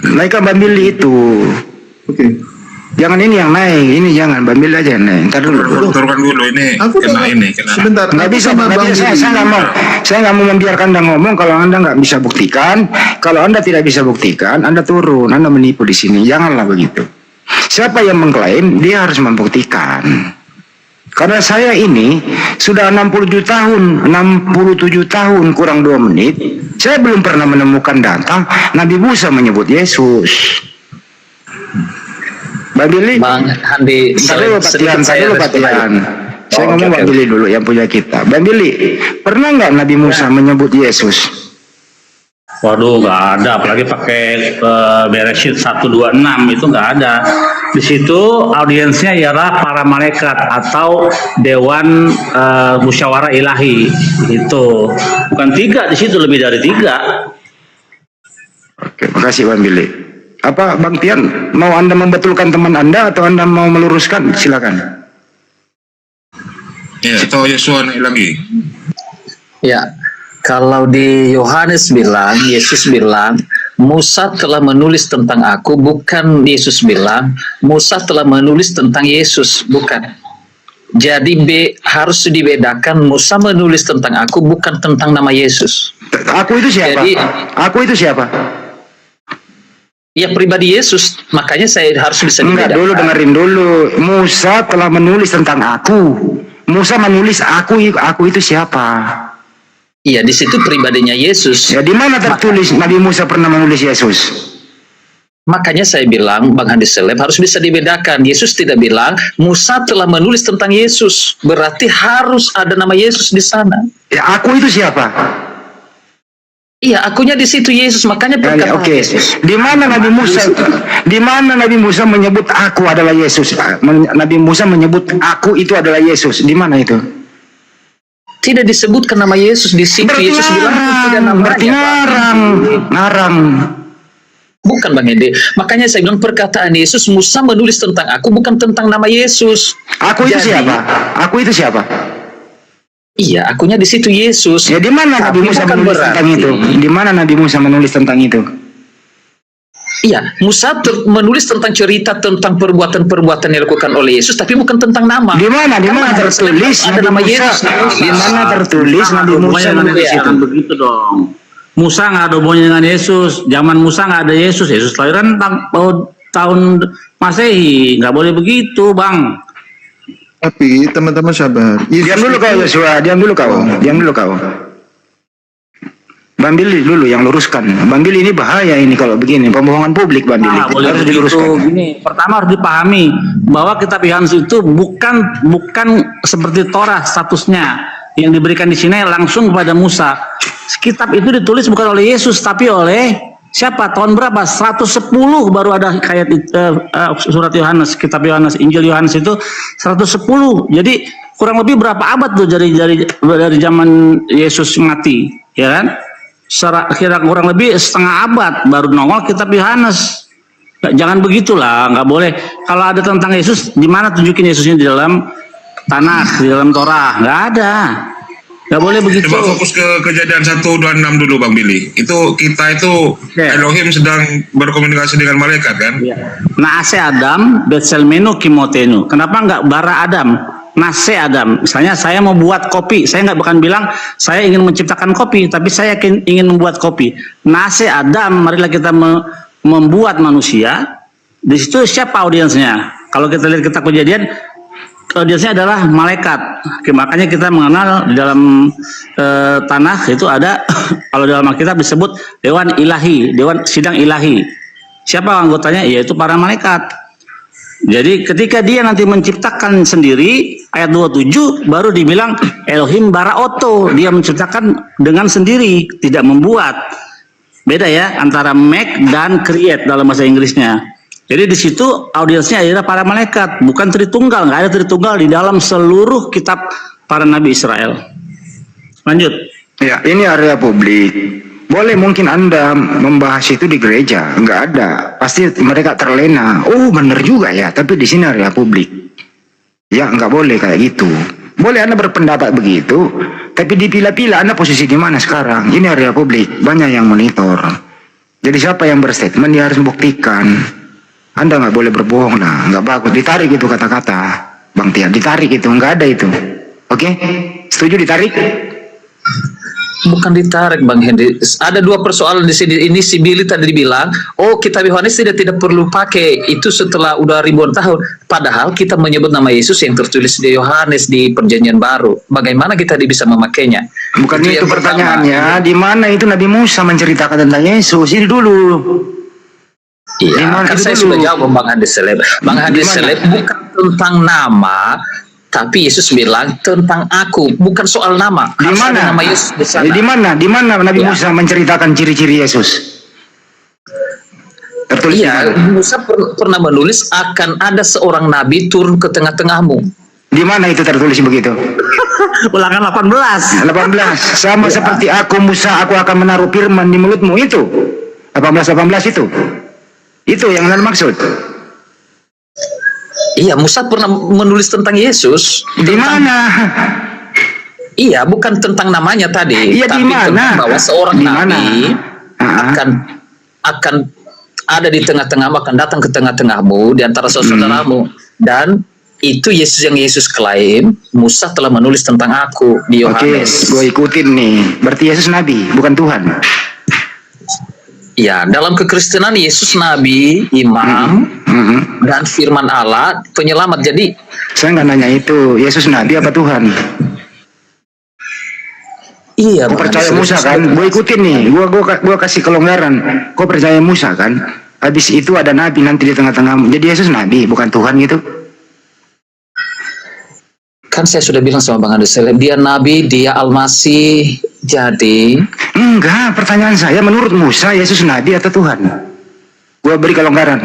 Naikkan Bang Billy itu. Oke. Jangan ini yang naik, ini jangan Bang Billy aja yang naik. Ntar dulu. Turunkan dulu ini. Aku Kena. sebentar. Nggak bisa, saya nggak mau membiarkan Anda ngomong kalau Anda nggak bisa buktikan. Kalau Anda tidak bisa buktikan, Anda turun, Anda menipu di sini. Janganlah begitu. Siapa yang mengklaim, dia harus membuktikan. Karena saya ini sudah 67 tahun kurang 2 menit, saya belum pernah menemukan data Nabi Musa menyebut Yesus. Bang Billy, Bang Handi, saya ngomong Bang Billy dulu yang punya kita. Bang Billy, pernah nggak Nabi Musa menyebut Yesus? Waduh, nggak ada, apalagi pakai Bereshit 126 itu nggak ada. Di situ audiensnya ialah para malaikat atau dewan musyawarah ilahi. Itu bukan 3, di situ lebih dari 3. Oke, makasih Bang Billy. Apa Bang Tian, mau Anda membetulkan teman Anda atau Anda mau meluruskan? Silakan. Ya, atau Yesus naik lagi. Ya, kalau di Yohanes bilang, Yesus bilang, Musa telah menulis tentang aku, bukan Yesus bilang, Musa telah menulis tentang Yesus, bukan. Jadi harus dibedakan, Musa menulis tentang aku, bukan tentang nama Yesus. Aku itu siapa? Jadi, aku itu siapa? Ya pribadi Yesus, makanya saya harus bisa Enggak, dibedakan. dulu dengerin dulu. Musa telah menulis tentang aku. Musa menulis aku itu siapa? Iya, di situ pribadinya Yesus. Ya, di mana tertulis Nabi Musa pernah menulis Yesus? Makanya saya bilang, Bang Handi Seleb harus bisa dibedakan. Yesus tidak bilang, Musa telah menulis tentang Yesus. Berarti harus ada nama Yesus di sana. Ya, aku itu siapa? Iya, akunya di situ Yesus. Makanya perkataan Oke. Yesus. Di mana Nabi Musa menyebut aku adalah Yesus? Nabi Musa menyebut aku itu adalah Yesus. Di mana itu? Tidak disebutkan nama Yesus di situ. Yesus bilang tidak namanya. Ngarang. Bukan Bang Hedi. Makanya saya bilang perkataan Yesus, Musa menulis tentang aku, bukan tentang nama Yesus. Aku itu siapa? Aku itu siapa? Iya, akunya di situ Yesus. Ya, di mana Nabi Musa menulis tentang itu? Di mana Nabi Musa menulis tentang itu? Iya, Musa menulis tentang cerita tentang perbuatan-perbuatan yang dilakukan oleh Yesus, tapi bukan tentang nama. Di mana tertulis ada nama Yesus? Di mana tertulis Nabi Musa menulis itu? Begitu dong. Musa nggak ada hubungannya dengan Yesus. Zaman Musa nggak ada Yesus. Yesus lahiran tahun Masehi. Nggak boleh begitu, Bang. Tapi teman-teman sabar. Diam dulu kau Yosua, diam dulu kau. Bang Billy dulu yang luruskan. Bang Billy ini bahaya ini kalau begini, pembohongan publik Bang Billy. Boleh Harus begitu. diluruskan. Gini, pertama harus dipahami bahwa kitab Yohanes itu bukan seperti Torah statusnya yang diberikan di sini langsung kepada Musa. Kitab itu ditulis bukan oleh Yesus tapi oleh siapa? Tahun berapa? 110 baru ada kayak surat Yohanes, kitab Yohanes, Injil Yohanes itu 110. Jadi kurang lebih berapa abad tuh dari zaman Yesus mati, ya kan? Kira kurang lebih setengah abad baru nongol kitab Yohanes. Jangan begitulah, nggak boleh. Kalau ada tentang Yesus, di mana tunjukin Yesusnya di dalam Tanakh, di dalam Torah? Nggak ada. Nggak boleh begitu. Coba fokus ke kejadian 1:26 dulu Bang Billy. Itu kita itu Elohim sedang berkomunikasi dengan malaikat kan? Nase Adam, Betselmenu Kimotenu. Kenapa nggak bara Adam? Nase Adam. Misalnya saya mau buat kopi, saya nggak bukan bilang saya ingin menciptakan kopi, tapi saya ingin membuat kopi. Nase Adam, marilah kita membuat manusia. Di situ siapa audiensnya? Kalau kita lihat kitab Kejadian, audiensnya adalah malaikat. Oke, makanya kita mengenal di dalam tanah itu ada kalau dalam Alkitab disebut dewan ilahi, dewan sidang ilahi. Siapa anggotanya? Yaitu para malaikat. Jadi ketika dia nanti menciptakan sendiri, ayat 27 baru dibilang Elohim bara'oto, dia menciptakan dengan sendiri, tidak membuat. Beda ya antara make dan create dalam bahasa Inggrisnya. Jadi di situ audiensnya adalah para malaikat, bukan Tritunggal. Nggak ada Tritunggal di dalam seluruh kitab para nabi Israel. Lanjut. Ya, ini area publik. Boleh mungkin Anda membahas itu di gereja, nggak ada. Pasti mereka terlena. Oh, benar juga ya. Tapi di sini area publik. Ya, nggak boleh kayak gitu. Boleh Anda berpendapat begitu, tapi dipilah-pilah Anda posisi di mana sekarang. Ini area publik, banyak yang monitor. Jadi siapa yang berstatement dia harus membuktikan. Anda nggak boleh berbohong, nah, nggak bagus. Ditarik itu kata-kata, Bang Tia. Ditarik itu, nggak ada itu. Oke? Setuju ditarik? Bukan ditarik Bang Henry. Ada dua persoalan di sini. Ini si Billy tadi bilang, oh kitab Yohanes tidak perlu pakai itu setelah udah ribuan tahun. Padahal kita menyebut nama Yesus yang tertulis di Yohanes di Perjanjian Baru. Bagaimana kita bisa memakainya? Bukan itu pertanyaannya. Di mana itu Nabi Musa menceritakan tentang Yesus? Ini dulu. Iya, kan saya sudah jawab Bang Handi Seleb. Bang Handi Seleb bukan tentang nama, tapi Yesus bilang tentang aku, bukan soal nama. Di mana? Nama Yesus di sana. Di mana? Di mana Nabi Musa menceritakan ciri-ciri Yesus? Tertulis Iya, Musa pernah menulis akan ada seorang nabi turun ke tengah-tengahmu. di mana itu tertulis begitu? Ulangan 18. 18. Sama seperti aku Musa, aku akan menaruh firman di mulutmu itu. 18 itu. Itu yang Anda maksud. Iya, Musa pernah menulis tentang Yesus. Di mana? Iya, bukan tentang namanya tadi, Iya, tapi di mana? tentang bahwa seorang Di nabi mana? akan ada di tengah-tengahmu, akan datang ke tengah-tengahmu di antara saudaramu. Dan itu Yesus yang Yesus klaim, Musa telah menulis tentang aku di Oke, Yohanes. gue ikutin nih. Berarti Yesus nabi, bukan Tuhan. Ya, dalam kekristenan Yesus nabi, imam, dan firman Allah, penyelamat. Jadi Saya nggak nanya itu. Yesus nabi apa Tuhan? iya, Kau Bang percaya Andi, Musa kan? Gue ikutin nih. Gue kasih kelonggaran. Kau percaya Musa kan? Habis itu ada nabi nanti di tengah-tengah. Jadi Yesus nabi, bukan Tuhan gitu. Kan saya sudah bilang sama Bang Andi Seleb, dia nabi, dia almasih. Jadi Enggak, pertanyaan saya menurut Musa Yesus nabi atau Tuhan? Gue beri kelonggaran.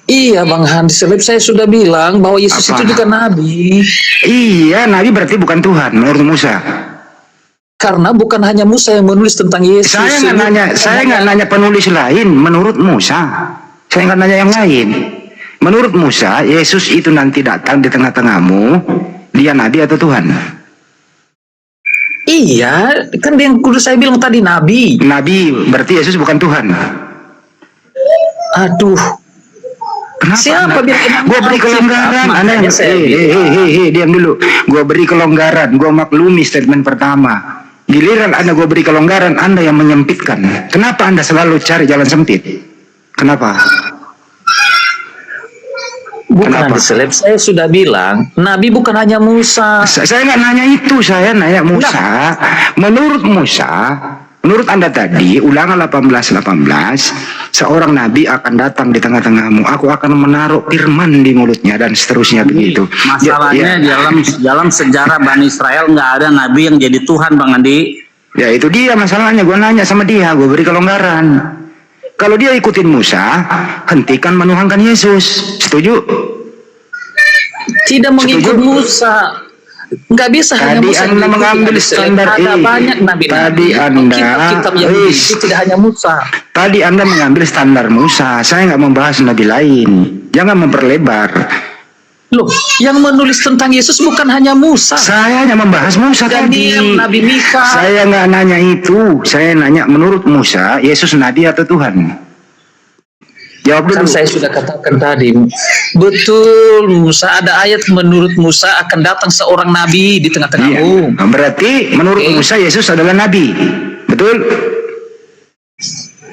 iya Bang Andi Seleb, saya sudah bilang bahwa Yesus Apa? itu juga nabi. Iya, nabi berarti bukan Tuhan menurut Musa. Karena bukan hanya Musa yang menulis tentang Yesus. Saya nggak nanya penulis lain menurut Musa. Saya nggak nanya yang lain. Menurut Musa, Yesus itu nanti datang di tengah-tengahmu. Dia nabi atau Tuhan? Iya, kan yang kudu saya bilang tadi nabi. Nabi berarti Yesus bukan Tuhan. Aduh, Kenapa? siapa bilang Gue beri kelonggaran. Anda yang diam dulu. Gue beri kelonggaran. Gue maklumi statement pertama. Giliran Anda gue beri kelonggaran, Anda yang menyempitkan. Kenapa Anda selalu cari jalan sempit? Kenapa? Bukan Kenapa? Andi Seleb, saya sudah bilang nabi bukan hanya Musa. Saya nggak nanya itu, saya nanya Musa. Menurut Musa, menurut Anda tadi, Ulangan 18:18, seorang nabi akan datang di tengah-tengahmu. Aku akan menaruh firman di mulutnya dan seterusnya begitu. Masalahnya dalam sejarah Bani Israel nggak ada nabi yang jadi Tuhan, Bang Andi. Ya itu dia masalahnya. Gue nanya sama dia, gue beri kelonggaran. Kalau dia ikutin Musa, hentikan menuhankan Yesus. Setuju? Tidak mengikut Musa. Nggak bisa hanya Tadi Musa yang Anda diikuti, mengambil Andi Seleb. standar Ada ini. banyak nabi-nabi. Tadi Anda, Kitab yang itu tidak hanya Musa. Tadi Anda mengambil standar Musa. Saya nggak membahas nabi lain. Jangan memperlebar. Loh, yang menulis tentang Yesus bukan hanya Musa. Saya hanya membahas Musa tadi. Daniel, Nabi Mika. Saya nggak nanya itu. Saya nanya menurut Musa, Yesus nabi atau Tuhan? Jawab Kan dulu. saya sudah katakan tadi, betul Musa, ada ayat menurut Musa akan datang seorang nabi di Iya. tengah-tengahmu. Berarti menurut Oke. Musa Yesus adalah nabi. Betul?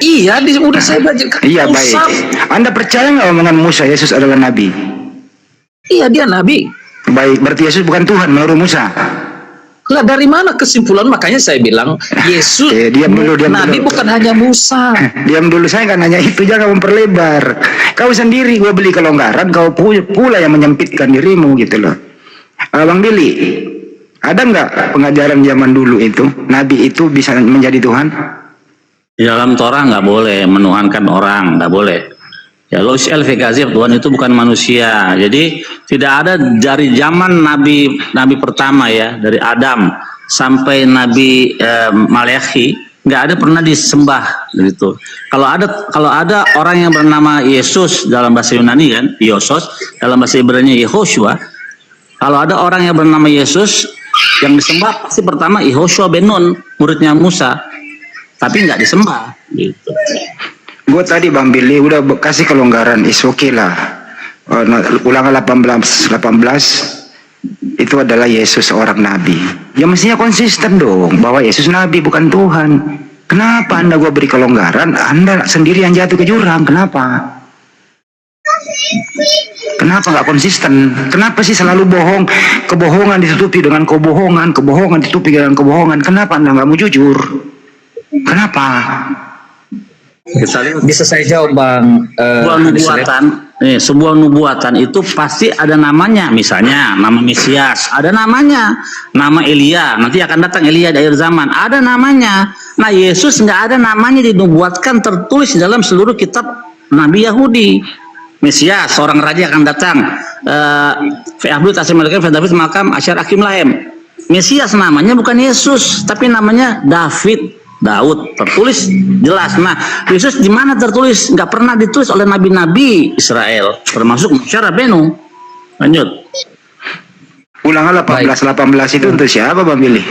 Iya, udah saya baca. Iya, Musa, baik. Anda percaya nggak omongan Musa Yesus adalah nabi? iya dia nabi. Baik, berarti Yesus bukan Tuhan menurut Musa. Lah dari mana kesimpulan? Makanya saya bilang Yesus Diam dulu. nabi bukan hanya Musa. Diam dulu, saya nggak nanya itu, jangan memperlebar. Kau sendiri gue beli kelonggaran, kau pula yang menyempitkan dirimu gitu loh. Bang Billy, ada nggak pengajaran zaman dulu itu nabi itu bisa menjadi Tuhan? Di dalam Torah nggak boleh menuhankan orang, nggak boleh. Ya, Lois el-Fikazif, Tuhan itu bukan manusia. Jadi tidak ada dari zaman nabi pertama ya, dari Adam sampai Nabi Maleakhi, nggak ada pernah disembah gitu. Kalau ada orang yang bernama Yesus dalam bahasa Yunani kan, Yosos, dalam bahasa Ibrani Yehoshua. Kalau ada orang yang bernama Yesus yang disembah pasti pertama Yehoshua ben Nun, muridnya Musa. Tapi nggak disembah gitu. Gue tadi Bang Billy udah kasih kelonggaran, is okay lah. Ulangan 18 itu adalah Yesus seorang nabi. Ya mestinya konsisten dong bahwa Yesus nabi bukan Tuhan. Kenapa Anda gue beri kelonggaran, Anda sendiri yang jatuh ke jurang? Kenapa? Kenapa nggak konsisten? Kenapa sih selalu bohong? Kebohongan ditutupi dengan kebohongan, kebohongan ditutupi dengan kebohongan. Kenapa Anda nggak mau jujur? Kenapa? Bisa saya jawab Bang? Sebuah nubuatan itu pasti ada namanya, misalnya nama Mesias, ada namanya, nama Elia, nanti akan datang Elia di akhir zaman, ada namanya. Nah Yesus nggak ada namanya dinubuatkan tertulis dalam seluruh kitab Nabi Yahudi. Mesias, seorang raja akan datang. Mesias namanya bukan Yesus, tapi namanya Daud, tertulis jelas. Nah, Yesus di mana tertulis? Nggak pernah ditulis oleh nabi-nabi Israel, termasuk Moshe Rabenu. Lanjut. Ulangan 18 itu untuk siapa Bang Billy?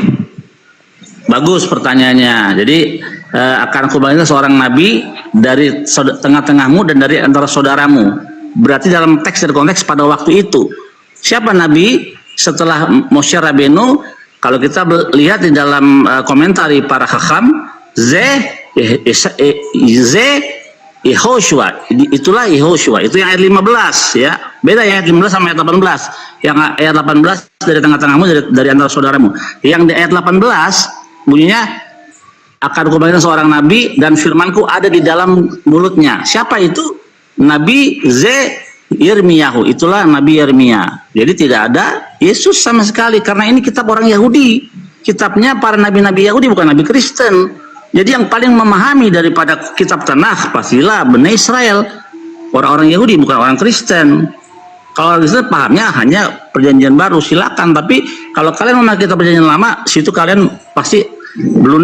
Bagus pertanyaannya. Jadi akan aku bangkitkan seorang nabi dari tengah-tengahmu dan dari antara saudaramu. Berarti dalam teks dan konteks pada waktu itu. Siapa nabi setelah Moshe Rabenu? Kalau kita lihat di dalam komentar para hakam, Yehoshua, itulah Yehoshua, itu yang ayat 15 ya. Beda ya ayat 15 sama ayat 18. Yang ayat 18 dari tengah-tengahmu, dari antara saudaramu. Yang di ayat 18 bunyinya akan kubangkitkan seorang nabi dan firmanku ada di dalam mulutnya. Siapa itu? Nabi Yirmiyahu, itulah Nabi Yeremia. Jadi tidak ada Yesus sama sekali, karena ini kitab orang Yahudi. Kitabnya para nabi-nabi Yahudi, bukan nabi Kristen. Jadi yang paling memahami daripada kitab Tanakh pastilah Bani Israel, orang-orang Yahudi, bukan orang Kristen. Kalau orang Kristen pahamnya hanya perjanjian baru, silakan. Tapi kalau kalian memakai kitab perjanjian lama, situ kalian pasti belum